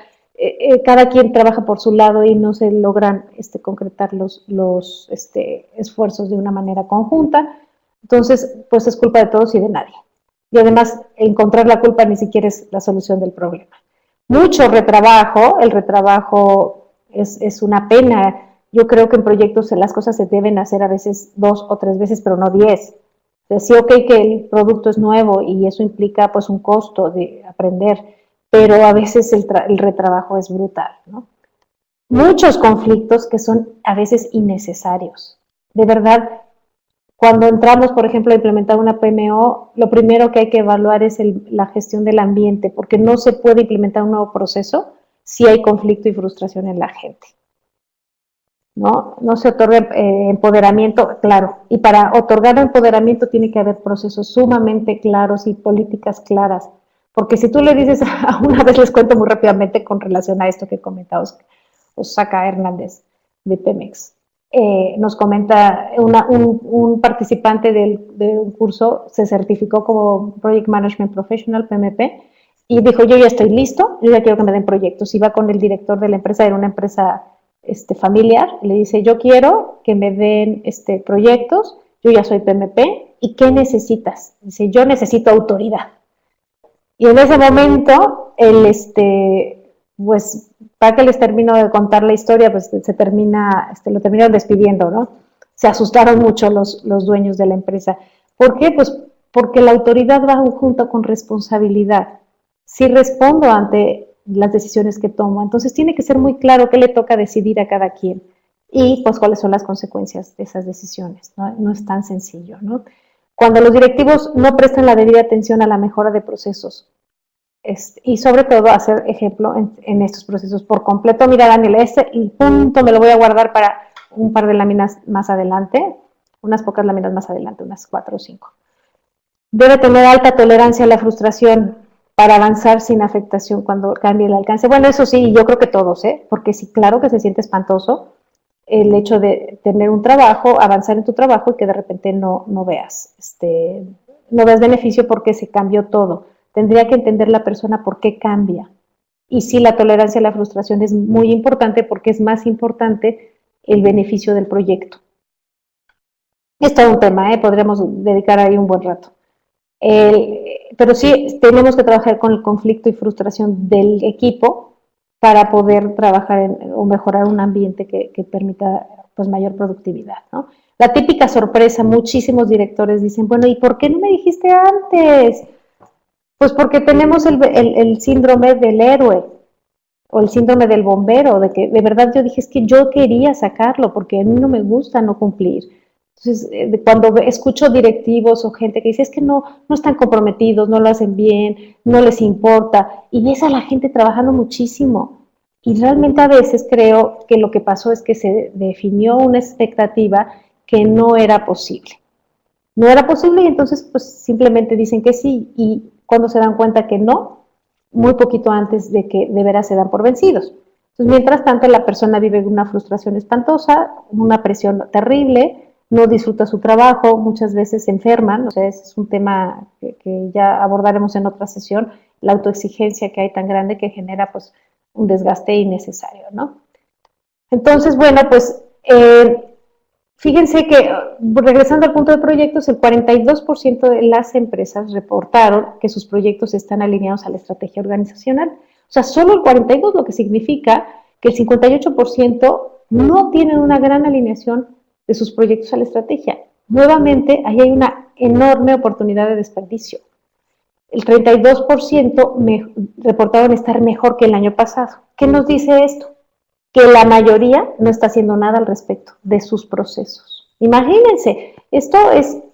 S1: Cada quien trabaja por su lado y no se logran concretar los esfuerzos de una manera conjunta. Entonces, pues es culpa de todos y de nadie. Y además, encontrar la culpa ni siquiera es la solución del problema. Mucho retrabajo, el retrabajo es una pena. Yo creo que en proyectos las cosas se deben hacer a veces 2 o 3 veces, pero no 10. Decía, ok, que el producto es nuevo y eso implica pues un costo de aprender, pero a veces el retrabajo es brutal, ¿no? Muchos conflictos que son a veces innecesarios. De verdad, Cuando entramos, por ejemplo, a implementar una PMO, lo primero que hay que evaluar es la gestión del ambiente, porque no se puede implementar un nuevo proceso si hay conflicto y frustración en la gente. No se otorga empoderamiento, claro, y para otorgar empoderamiento tiene que haber procesos sumamente claros y políticas claras, porque si tú le dices, una vez les cuento muy rápidamente con relación a esto que comentaba Osaka Hernández de Pemex, nos comenta un participante de un curso, se certificó como Project Management Professional, PMP, y dijo, yo ya estoy listo, yo ya quiero que me den proyectos, y va con el director de la empresa, era una empresa familiar, le dice, yo quiero que me den proyectos, yo ya soy PMP, ¿y qué necesitas? Dice, yo necesito autoridad. Y en ese momento, pues, para que les termino de contar la historia, pues se termina, lo terminaron despidiendo, ¿no? Se asustaron mucho los dueños de la empresa. ¿Por qué? Pues porque la autoridad va junto con responsabilidad. Si respondo ante las decisiones que tomo, entonces tiene que ser muy claro qué le toca decidir a cada quien y pues cuáles son las consecuencias de esas decisiones, ¿no? No es tan sencillo, ¿no? Cuando los directivos no prestan la debida atención a la mejora de procesos, y sobre todo hacer ejemplo en estos procesos por completo. Mira, Daniel, el punto me lo voy a guardar para un par de láminas más adelante, unas pocas láminas más adelante, unas 4 o 5. Debe tener alta tolerancia a la frustración para avanzar sin afectación cuando cambie el alcance. Bueno, eso sí, yo creo que todos, porque sí, claro que se siente espantoso el hecho de tener un trabajo, avanzar en tu trabajo y que de repente no veas, no veas beneficio porque se cambió todo. Tendría que entender la persona por qué cambia. Y sí, la tolerancia a la frustración es muy importante porque es más importante el beneficio del proyecto. Es todo un tema, podríamos dedicar ahí un buen rato. Pero sí tenemos que trabajar con el conflicto y frustración del equipo para poder trabajar o mejorar un ambiente que permita pues mayor productividad, ¿no? La típica sorpresa, muchísimos directores dicen, bueno, ¿y por qué no me dijiste antes? Pues porque tenemos el síndrome del héroe o el síndrome del bombero, de que de verdad yo dije, es que yo quería sacarlo porque a mí no me gusta no cumplir. Entonces, cuando escucho directivos o gente que dice, es que no están comprometidos, no lo hacen bien, no les importa, y ves a la gente trabajando muchísimo. Y realmente a veces creo que lo que pasó es que se definió una expectativa que no era posible. No era posible y entonces pues simplemente dicen que sí, y cuando se dan cuenta que no, muy poquito antes de que de veras se dan por vencidos. Entonces, mientras tanto, la persona vive una frustración espantosa, una presión terrible, no disfruta su trabajo, muchas veces se enferman, o sea, ese es un tema que ya abordaremos en otra sesión, la autoexigencia que hay tan grande que genera pues un desgaste innecesario, ¿no? Entonces, bueno, pues fíjense que, regresando al punto de proyectos, el 42% de las empresas reportaron que sus proyectos están alineados a la estrategia organizacional. O sea, solo el 42%, lo que significa que el 58% no tienen una gran alineación de sus proyectos a la estrategia. Nuevamente, ahí hay una enorme oportunidad de desperdicio. El 32% reportaron estar mejor que el año pasado. ¿Qué nos dice esto? Que la mayoría no está haciendo nada al respecto de sus procesos. Imagínense, esto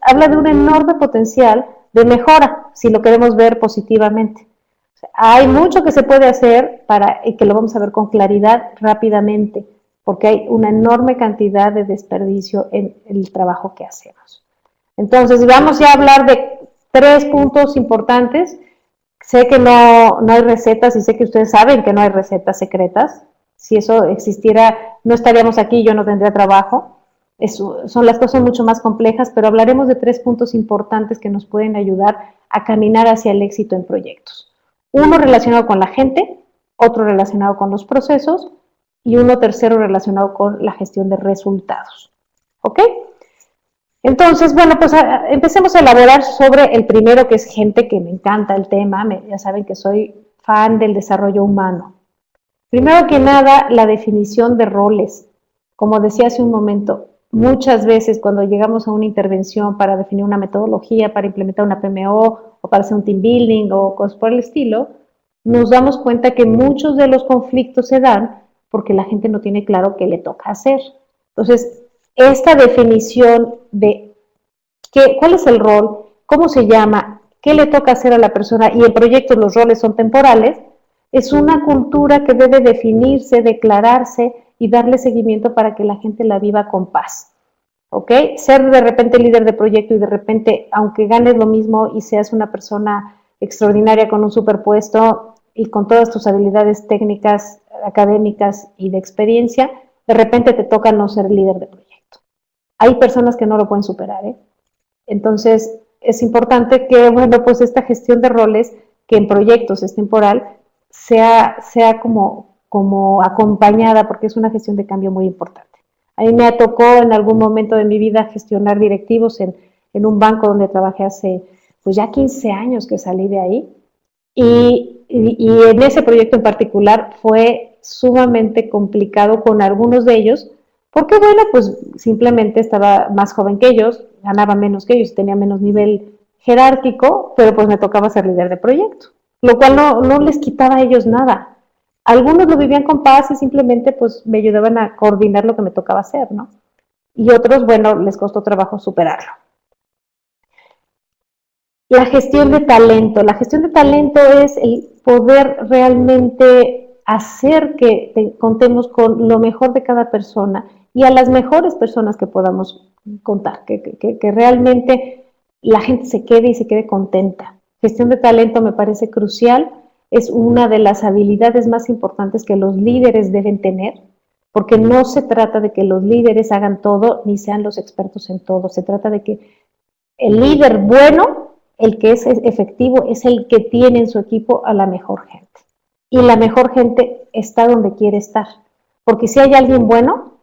S1: habla de un enorme potencial de mejora, si lo queremos ver positivamente. O sea, hay mucho que se puede hacer y que lo vamos a ver con claridad rápidamente, porque hay una enorme cantidad de desperdicio en el trabajo que hacemos. Entonces, vamos ya a hablar de 3 puntos importantes. Sé que no hay recetas y sé que ustedes saben que no hay recetas secretas. Si eso existiera, no estaríamos aquí, yo no tendría trabajo. Las cosas mucho más complejas, pero hablaremos de 3 puntos importantes que nos pueden ayudar a caminar hacia el éxito en proyectos. Uno relacionado con la gente, otro relacionado con los procesos y uno tercero relacionado con la gestión de resultados. ¿Ok? Entonces, bueno, pues empecemos a elaborar sobre el primero, que es gente, que me encanta el tema. Ya saben que soy fan del desarrollo humano. Primero que nada, la definición de roles. Como decía hace un momento, muchas veces cuando llegamos a una intervención para definir una metodología, para implementar una PMO o para hacer un team building o cosas por el estilo, nos damos cuenta que muchos de los conflictos se dan porque la gente no tiene claro qué le toca hacer. Entonces, esta definición de ¿Cuál es el rol? ¿Cómo se llama? ¿Qué le toca hacer a la persona? Y en proyectos los roles son temporales. Es una cultura que debe definirse, declararse y darle seguimiento para que la gente la viva con paz. ¿Ok? Ser de repente líder de proyecto y de repente, aunque ganes lo mismo y seas una persona extraordinaria con un superpuesto y con todas tus habilidades técnicas, académicas y de experiencia, de repente te toca no ser líder de proyecto. Hay personas que no lo pueden superar, ¿eh? Entonces, es importante que, bueno, pues esta gestión de roles, que en proyectos es temporal, sea como acompañada, porque es una gestión de cambio muy importante. A mí me tocó en algún momento de mi vida gestionar directivos en un banco donde trabajé hace, pues ya 15 años que salí de ahí, y en ese proyecto en particular fue sumamente complicado con algunos de ellos, porque bueno, pues simplemente estaba más joven que ellos, ganaba menos que ellos, tenía menos nivel jerárquico, pero pues me tocaba ser líder de proyecto, lo cual no les quitaba a ellos nada. Algunos lo vivían con paz y simplemente pues me ayudaban a coordinar lo que me tocaba hacer, ¿no? Y otros, bueno, les costó trabajo superarlo. La gestión de talento. La gestión de talento es el poder realmente hacer que contemos con lo mejor de cada persona y a las mejores personas que podamos contar, que realmente la gente se quede y se quede contenta. Gestión de talento me parece crucial, es una de las habilidades más importantes que los líderes deben tener, porque no se trata de que los líderes hagan todo ni sean los expertos en todo, se trata de que el líder bueno, el que es efectivo, es el que tiene en su equipo a la mejor gente. Y la mejor gente está donde quiere estar. Porque si hay alguien bueno,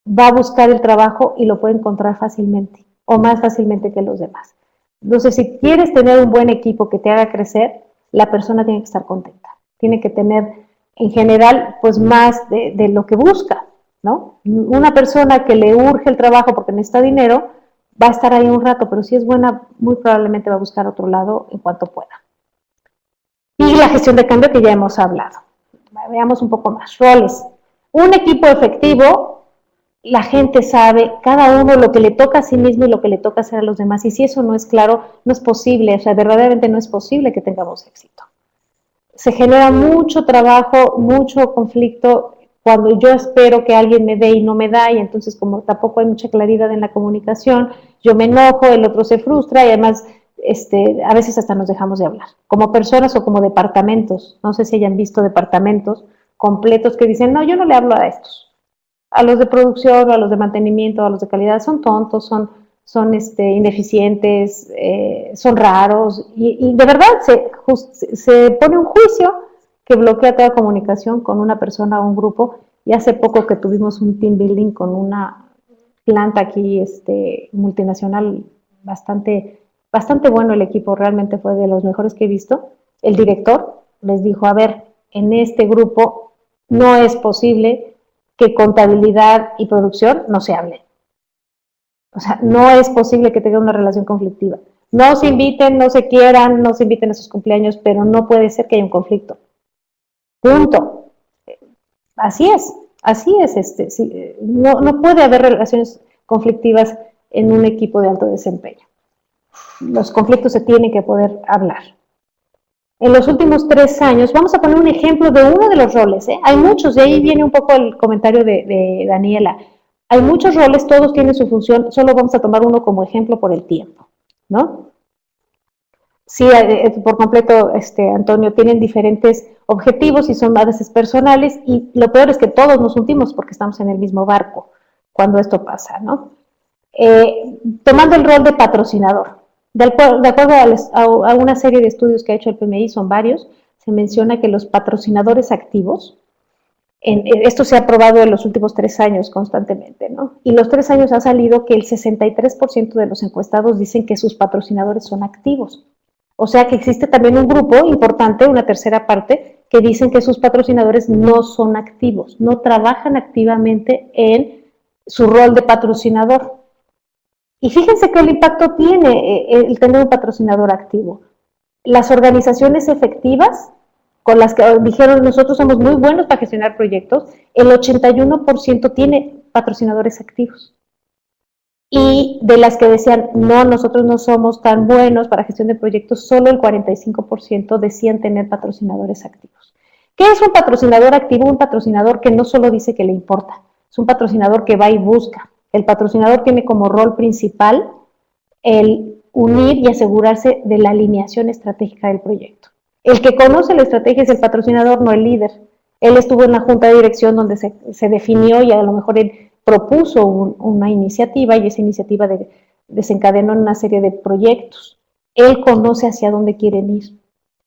S1: va a buscar el trabajo y lo puede encontrar fácilmente o más fácilmente que los demás. Entonces, si quieres tener un buen equipo que te haga crecer, la persona tiene que estar contenta. Tiene que tener, en general, pues más de lo que busca, ¿no? Una persona que le urge el trabajo porque necesita dinero, va a estar ahí un rato, pero si es buena, muy probablemente va a buscar otro lado en cuanto pueda. Y la gestión de cambio que ya hemos hablado. Veamos un poco más. Roles. Un equipo efectivo, la gente sabe, cada uno lo que le toca a sí mismo y lo que le toca hacer a los demás. Y si eso no es claro, no es posible, o sea, verdaderamente no es posible que tengamos éxito. Se genera mucho trabajo, mucho conflicto cuando yo espero que alguien me dé y no me da, y entonces como tampoco hay mucha claridad en la comunicación, yo me enojo, el otro se frustra y además a veces hasta nos dejamos de hablar, como personas o como departamentos. No sé si hayan visto departamentos completos que dicen, no, yo no le hablo a estos, a los de producción, a los de mantenimiento, a los de calidad, son tontos, son ineficientes, son raros, y de verdad se pone un juicio que bloquea toda comunicación con una persona o un grupo. Y hace poco que tuvimos un team building con una planta aquí multinacional bastante bueno el equipo, realmente fue de los mejores que he visto. El director les dijo, a ver, en este grupo no es posible que contabilidad y producción no se hablen. O sea, no es posible que tengan una relación conflictiva. No se inviten, no se quieran, no se inviten a sus cumpleaños, pero no puede ser que haya un conflicto. Punto. Así es, así es. Sí, no puede haber relaciones conflictivas en un equipo de alto desempeño. Los conflictos se tienen que poder hablar. En los últimos 3 años, vamos a poner un ejemplo de uno de los roles, ¿eh? Hay muchos, de ahí viene un poco el comentario de Daniela. Hay muchos roles, todos tienen su función, solo vamos a tomar uno como ejemplo por el tiempo, ¿no? Sí, por completo, Antonio, tienen diferentes objetivos y son a veces personales, y lo peor es que todos nos hundimos porque estamos en el mismo barco cuando esto pasa, ¿no? Tomando el rol de patrocinador. De acuerdo a una serie de estudios que ha hecho el PMI, son varios, se menciona que los patrocinadores activos, esto se ha probado en los últimos 3 años constantemente, ¿no? Y los 3 años ha salido que el 63% de los encuestados dicen que sus patrocinadores son activos. O sea que existe también un grupo importante, una tercera parte, que dicen que sus patrocinadores no son activos, no trabajan activamente en su rol de patrocinador. Y fíjense que el impacto tiene el tener un patrocinador activo. Las organizaciones efectivas, con las que dijeron nosotros somos muy buenos para gestionar proyectos, el 81% tiene patrocinadores activos. y de las que decían, no, nosotros no somos tan buenos para gestión de proyectos, solo el 45% decían tener patrocinadores activos. ¿Qué es un patrocinador activo? Un patrocinador que no solo dice que le importa, es un patrocinador que va y busca. El patrocinador tiene como rol principal el unir y asegurarse de la alineación estratégica del proyecto. El que conoce la estrategia es el patrocinador, no el líder. Él estuvo en la junta de dirección donde se definió y a lo mejor él propuso una iniciativa y esa iniciativa desencadenó en una serie de proyectos. Él conoce hacia dónde quieren ir.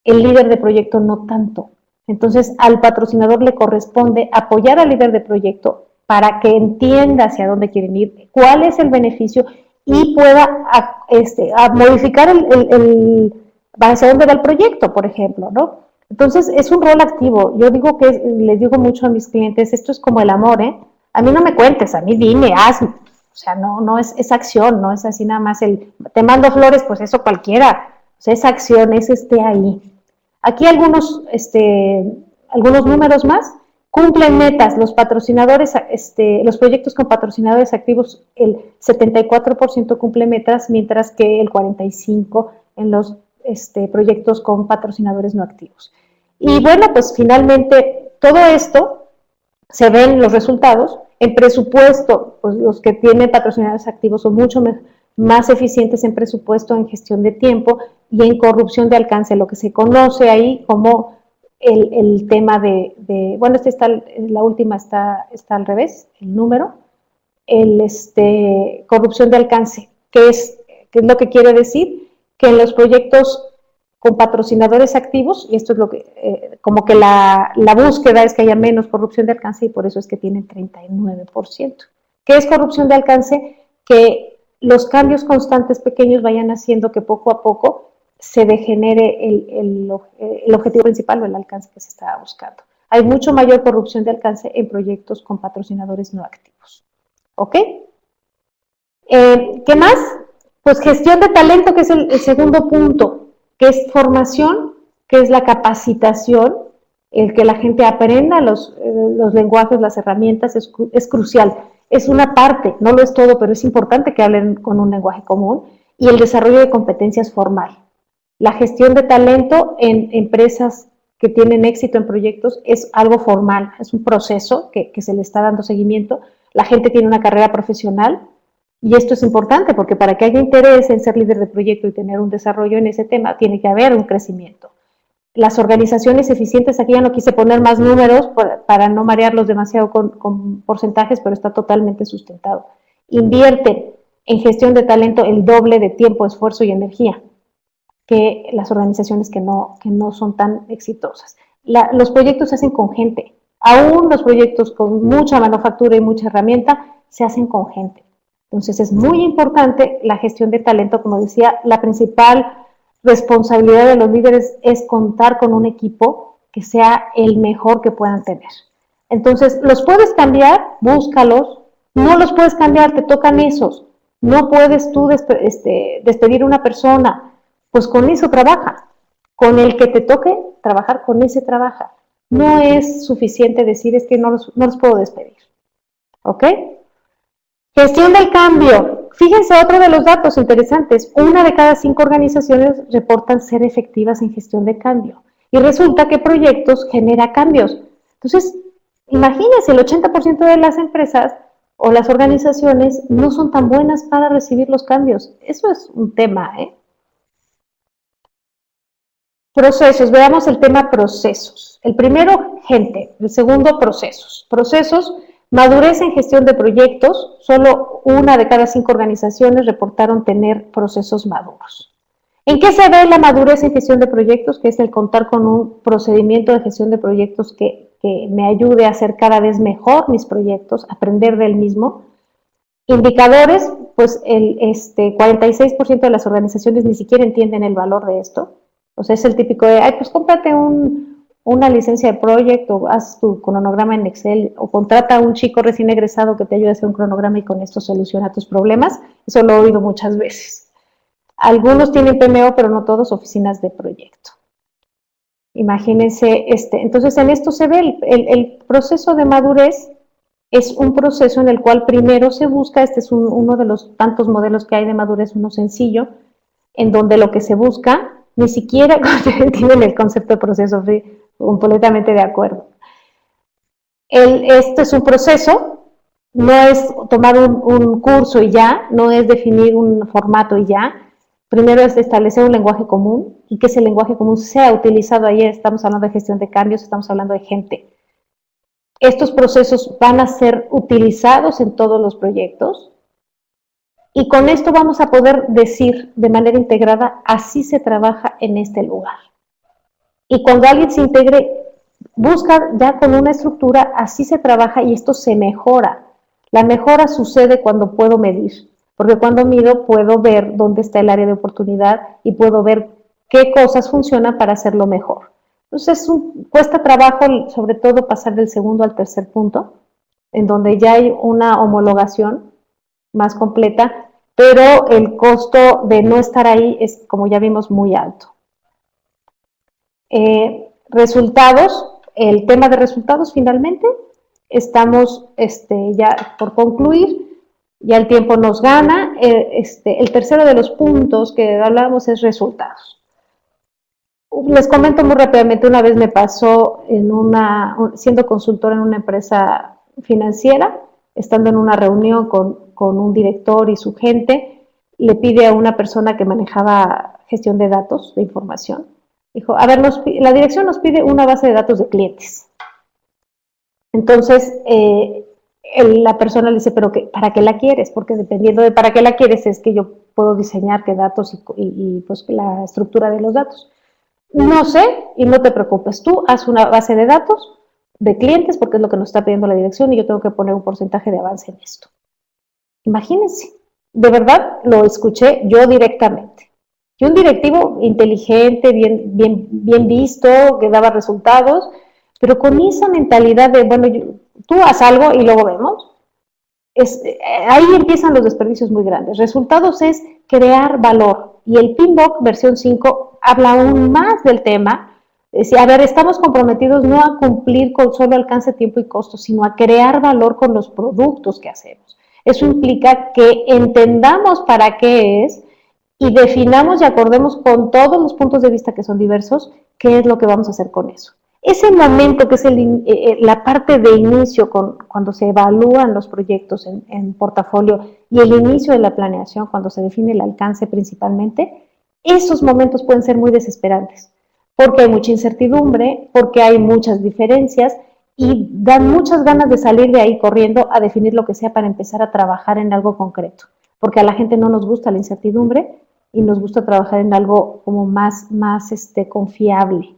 S1: El líder de proyecto no tanto. Entonces, al patrocinador le corresponde apoyar al líder de proyecto para que entienda hacia dónde quieren ir, cuál es el beneficio y pueda modificar hacia dónde va el proyecto, por ejemplo, ¿no? Entonces, es un rol activo. Yo digo que, les digo mucho a mis clientes, esto es como el amor, ¿eh? A mí no me cuentes, a mí dime, hazme. O sea, no es acción, no es así nada más te mando flores, pues eso cualquiera. O sea, es acción, es ahí. Aquí algunos números más. Cumplen metas, los patrocinadores, los proyectos con patrocinadores activos, el 74% cumple metas, mientras que el 45% en los proyectos con patrocinadores no activos. Y bueno, pues finalmente todo esto se ven los resultados. En presupuesto, pues los que tienen patrocinadores activos son mucho más eficientes en presupuesto, en gestión de tiempo y en corrupción de alcance, lo que se conoce ahí como el tema bueno, la última está al revés, el número, corrupción de alcance, ¿qué es lo que quiere decir? Que en los proyectos con patrocinadores activos, y esto es lo que, como que la búsqueda es que haya menos corrupción de alcance y por eso es que tienen 39%. ¿Qué es corrupción de alcance? Que los cambios constantes pequeños vayan haciendo que poco a poco se degenere el objetivo principal o el alcance que se estaba buscando. Hay mucho mayor corrupción de alcance en proyectos con patrocinadores no activos. ¿Ok? ¿Qué más? Pues gestión de talento, que es el segundo punto, que es formación, que es la capacitación, el que la gente aprenda los lenguajes, las herramientas, es crucial. Es una parte, no lo es todo, pero es importante que hablen con un lenguaje común, y el desarrollo de competencias formal. La gestión de talento en empresas que tienen éxito en proyectos es algo formal, es un proceso que se le está dando seguimiento. La gente tiene una carrera profesional y esto es importante porque para que haya interés en ser líder de proyecto y tener un desarrollo en ese tema, tiene que haber un crecimiento. Las organizaciones eficientes, aquí ya no quise poner más números para no marearlos demasiado con porcentajes, pero está totalmente sustentado. Invierten en gestión de talento el doble de tiempo, esfuerzo y energía que las organizaciones que no son tan exitosas. Los proyectos se hacen con gente. Aún los proyectos con mucha manufactura y mucha herramienta se hacen con gente. Entonces es muy importante la gestión de talento. Como decía, la principal responsabilidad de los líderes es contar con un equipo que sea el mejor que puedan tener. Entonces, ¿los puedes cambiar? Búscalos. No los puedes cambiar, te tocan esos. No puedes tú despedir a una persona. Pues con eso trabaja. Con el que te toque trabajar, con ese trabaja. No es suficiente decir es que no los puedo despedir. ¿Ok? Gestión del cambio. Fíjense otro de los datos interesantes. 1 de cada 5 organizaciones reportan ser efectivas en gestión de cambio. Y resulta que proyectos genera cambios. Entonces, imagínense, el 80% de las empresas o las organizaciones no son tan buenas para recibir los cambios. Eso es un tema, ¿eh? Procesos, veamos el tema procesos. El primero, gente. El segundo, procesos. Procesos, madurez en gestión de proyectos. Solo 1 de cada 5 organizaciones reportaron tener procesos maduros. ¿En qué se ve la madurez en gestión de proyectos? Que es el contar con un procedimiento de gestión de proyectos que me ayude a hacer cada vez mejor mis proyectos, aprender del mismo. Indicadores, pues el 46% de las organizaciones ni siquiera entienden el valor de esto. O sea, es el típico de, pues cómprate una licencia de project o haz tu cronograma en Excel o contrata a un chico recién egresado que te ayude a hacer un cronograma y con esto soluciona tus problemas. Eso lo he oído muchas veces. Algunos tienen PMO, pero no todos oficinas de proyecto. Imagínense, entonces en esto se ve el proceso de madurez es un proceso en el cual primero se busca, este es uno de los tantos modelos que hay de madurez, uno sencillo, en donde lo que se busca, ni siquiera tienen el concepto de proceso, completamente de acuerdo. Esto es un proceso, no es tomar un curso y ya, no es definir un formato y ya. Primero es establecer un lenguaje común y que ese lenguaje común sea utilizado. Ayer estamos hablando de gestión de cambios, estamos hablando de gente. Estos procesos van a ser utilizados en todos los proyectos y con esto vamos a poder decir de manera integrada, así se trabaja en este lugar. Y cuando alguien se integre, busca ya con una estructura, así se trabaja y esto se mejora. La mejora sucede cuando puedo medir, porque cuando mido puedo ver dónde está el área de oportunidad y puedo ver qué cosas funcionan para hacerlo mejor. Entonces cuesta trabajo, sobre todo, pasar del segundo al tercer punto, en donde ya hay una homologación más completa, pero el costo de no estar ahí es, como ya vimos, muy alto. Resultados, el tema de resultados finalmente, estamos ya por concluir, ya el tiempo nos gana. El tercero de los puntos que hablábamos es resultados. Les comento muy rápidamente, una vez me pasó siendo consultora en una empresa financiera, estando en una reunión con un director y su gente, le pide a una persona que manejaba gestión de datos, de información, dijo, a ver, la dirección nos pide una base de datos de clientes. Entonces, la persona le dice, pero ¿para qué la quieres? Porque dependiendo de para qué la quieres es que yo puedo diseñar qué datos y pues la estructura de los datos. No sé, y no te preocupes, tú haz una base de datos de clientes porque es lo que nos está pidiendo la dirección y yo tengo que poner un porcentaje de avance en esto. Imagínense, de verdad lo escuché yo directamente. Y un directivo inteligente, bien visto, que daba resultados, pero con esa mentalidad de, bueno, tú haz algo y luego vemos. Ahí empiezan los desperdicios muy grandes. Resultados es crear valor. Y el PMBOK versión 5 habla aún más del tema. A ver, estamos comprometidos no a cumplir con solo alcance, tiempo y costo, sino a crear valor con los productos que hacemos. Eso implica que entendamos para qué es y definamos y acordemos con todos los puntos de vista que son diversos qué es lo que vamos a hacer con eso. Ese momento que es la parte de inicio cuando se evalúan los proyectos en portafolio y el inicio de la planeación, cuando se define el alcance principalmente, esos momentos pueden ser muy desesperantes, porque hay mucha incertidumbre, porque hay muchas diferencias y dan muchas ganas de salir de ahí corriendo a definir lo que sea para empezar a trabajar en algo concreto, porque a la gente no nos gusta la incertidumbre y nos gusta trabajar en algo como más confiable.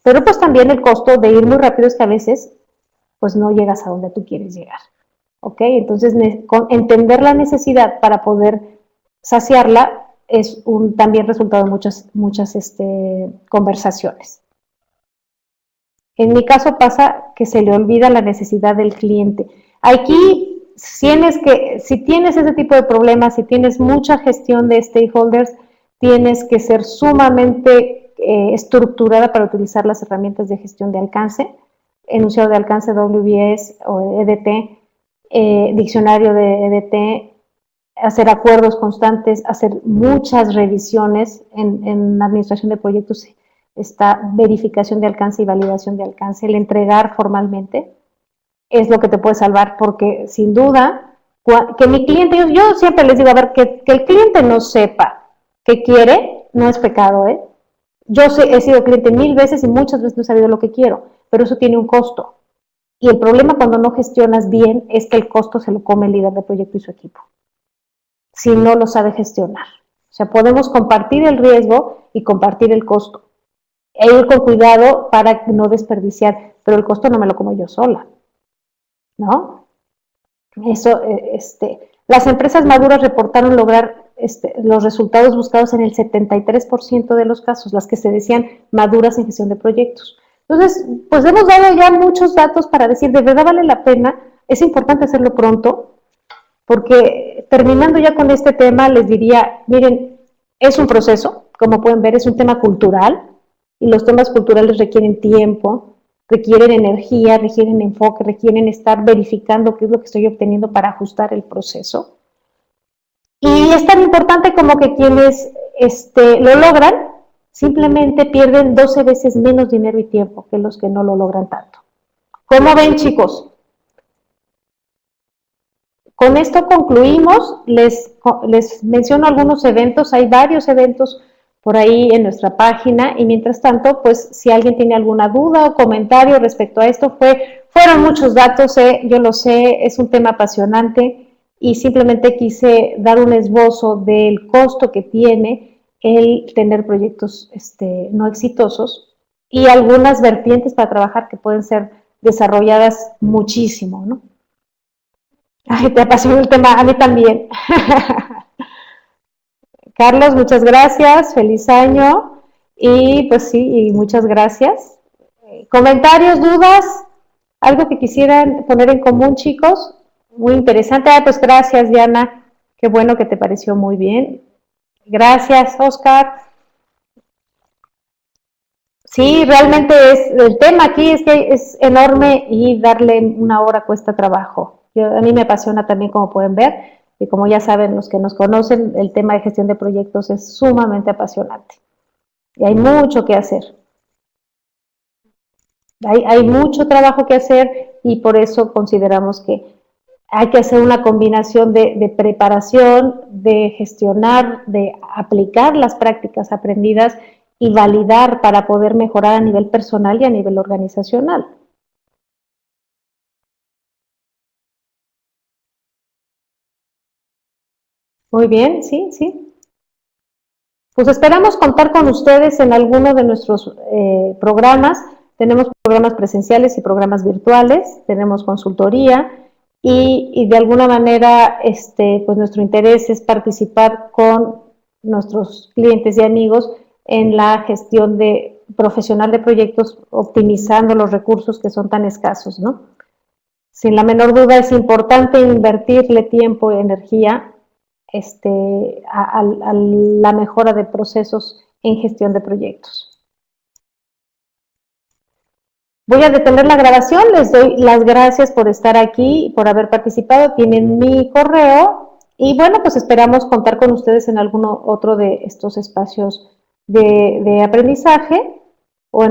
S1: Pero pues también el costo de ir muy rápido es que a veces pues no llegas a donde tú quieres llegar, ¿ok? Entonces entender la necesidad para poder saciarla es también resultado de muchas conversaciones. En mi caso pasa que se le olvida la necesidad del cliente. Aquí, si tienes ese tipo de problemas, si tienes mucha gestión de stakeholders, tienes que ser sumamente estructurada para utilizar las herramientas de gestión de alcance, enunciado de alcance WBS o EDT, diccionario de EDT, hacer acuerdos constantes, hacer muchas revisiones en administración de proyectos, esta verificación de alcance y validación de alcance, el entregar formalmente, es lo que te puede salvar, porque sin duda, que mi cliente, yo siempre les digo, a ver, que el cliente no sepa qué quiere, no es pecado, ¿eh? Yo he sido cliente 1000 veces y muchas veces no he sabido lo que quiero, pero eso tiene un costo. Y el problema cuando no gestionas bien es que el costo se lo come el líder de proyecto y su equipo, si no lo sabe gestionar. O sea, podemos compartir el riesgo y compartir el costo. E ir con cuidado para no desperdiciar, pero el costo no me lo como yo sola, ¿no? Eso, las empresas maduras reportaron lograr los resultados buscados en el 73% de los casos, las que se decían maduras en gestión de proyectos. Entonces, pues hemos dado ya muchos datos para decir, de verdad vale la pena, es importante hacerlo pronto, porque terminando ya con este tema, les diría, miren, es un proceso, como pueden ver, es un tema cultural, y los temas culturales requieren tiempo, requieren energía, requieren enfoque, requieren estar verificando qué es lo que estoy obteniendo para ajustar el proceso. Y es tan importante como que quienes lo logran simplemente pierden 12 veces menos dinero y tiempo que los que no lo logran tanto. ¿Cómo ven, chicos? Con esto concluimos, les menciono algunos eventos, hay varios eventos por ahí en nuestra página y mientras tanto, pues si alguien tiene alguna duda o comentario respecto a esto, fueron muchos datos, yo lo sé, es un tema apasionante y simplemente quise dar un esbozo del costo que tiene el tener proyectos no exitosos y algunas vertientes para trabajar que pueden ser desarrolladas muchísimo, ¿no? Ay, te apasiona el tema, a mí también. Carlos, muchas gracias, feliz año y pues sí, y muchas gracias. ¿Comentarios, dudas? ¿Algo que quisieran poner en común, chicos? Muy interesante. Pues gracias, Diana. Qué bueno que te pareció muy bien. Gracias, Oscar. Sí, realmente el tema aquí es que es enorme y darle una hora cuesta trabajo. A mí me apasiona también, como pueden ver, y como ya saben los que nos conocen, el tema de gestión de proyectos es sumamente apasionante. Y hay mucho que hacer. Hay mucho trabajo que hacer y por eso consideramos que hay que hacer una combinación de preparación, de gestionar, de aplicar las prácticas aprendidas y validar para poder mejorar a nivel personal y a nivel organizacional. Muy bien, sí, sí. Pues esperamos contar con ustedes en alguno de nuestros programas. Tenemos programas presenciales y programas virtuales, tenemos consultoría y de alguna manera pues nuestro interés es participar con nuestros clientes y amigos en la gestión profesional de proyectos, optimizando los recursos que son tan escasos, ¿no? Sin la menor duda es importante invertirle tiempo y energía a la mejora de procesos en gestión de proyectos. Voy a detener la grabación, les doy las gracias por estar aquí, por haber participado, tienen mi correo y bueno, pues esperamos contar con ustedes en alguno otro de estos espacios de aprendizaje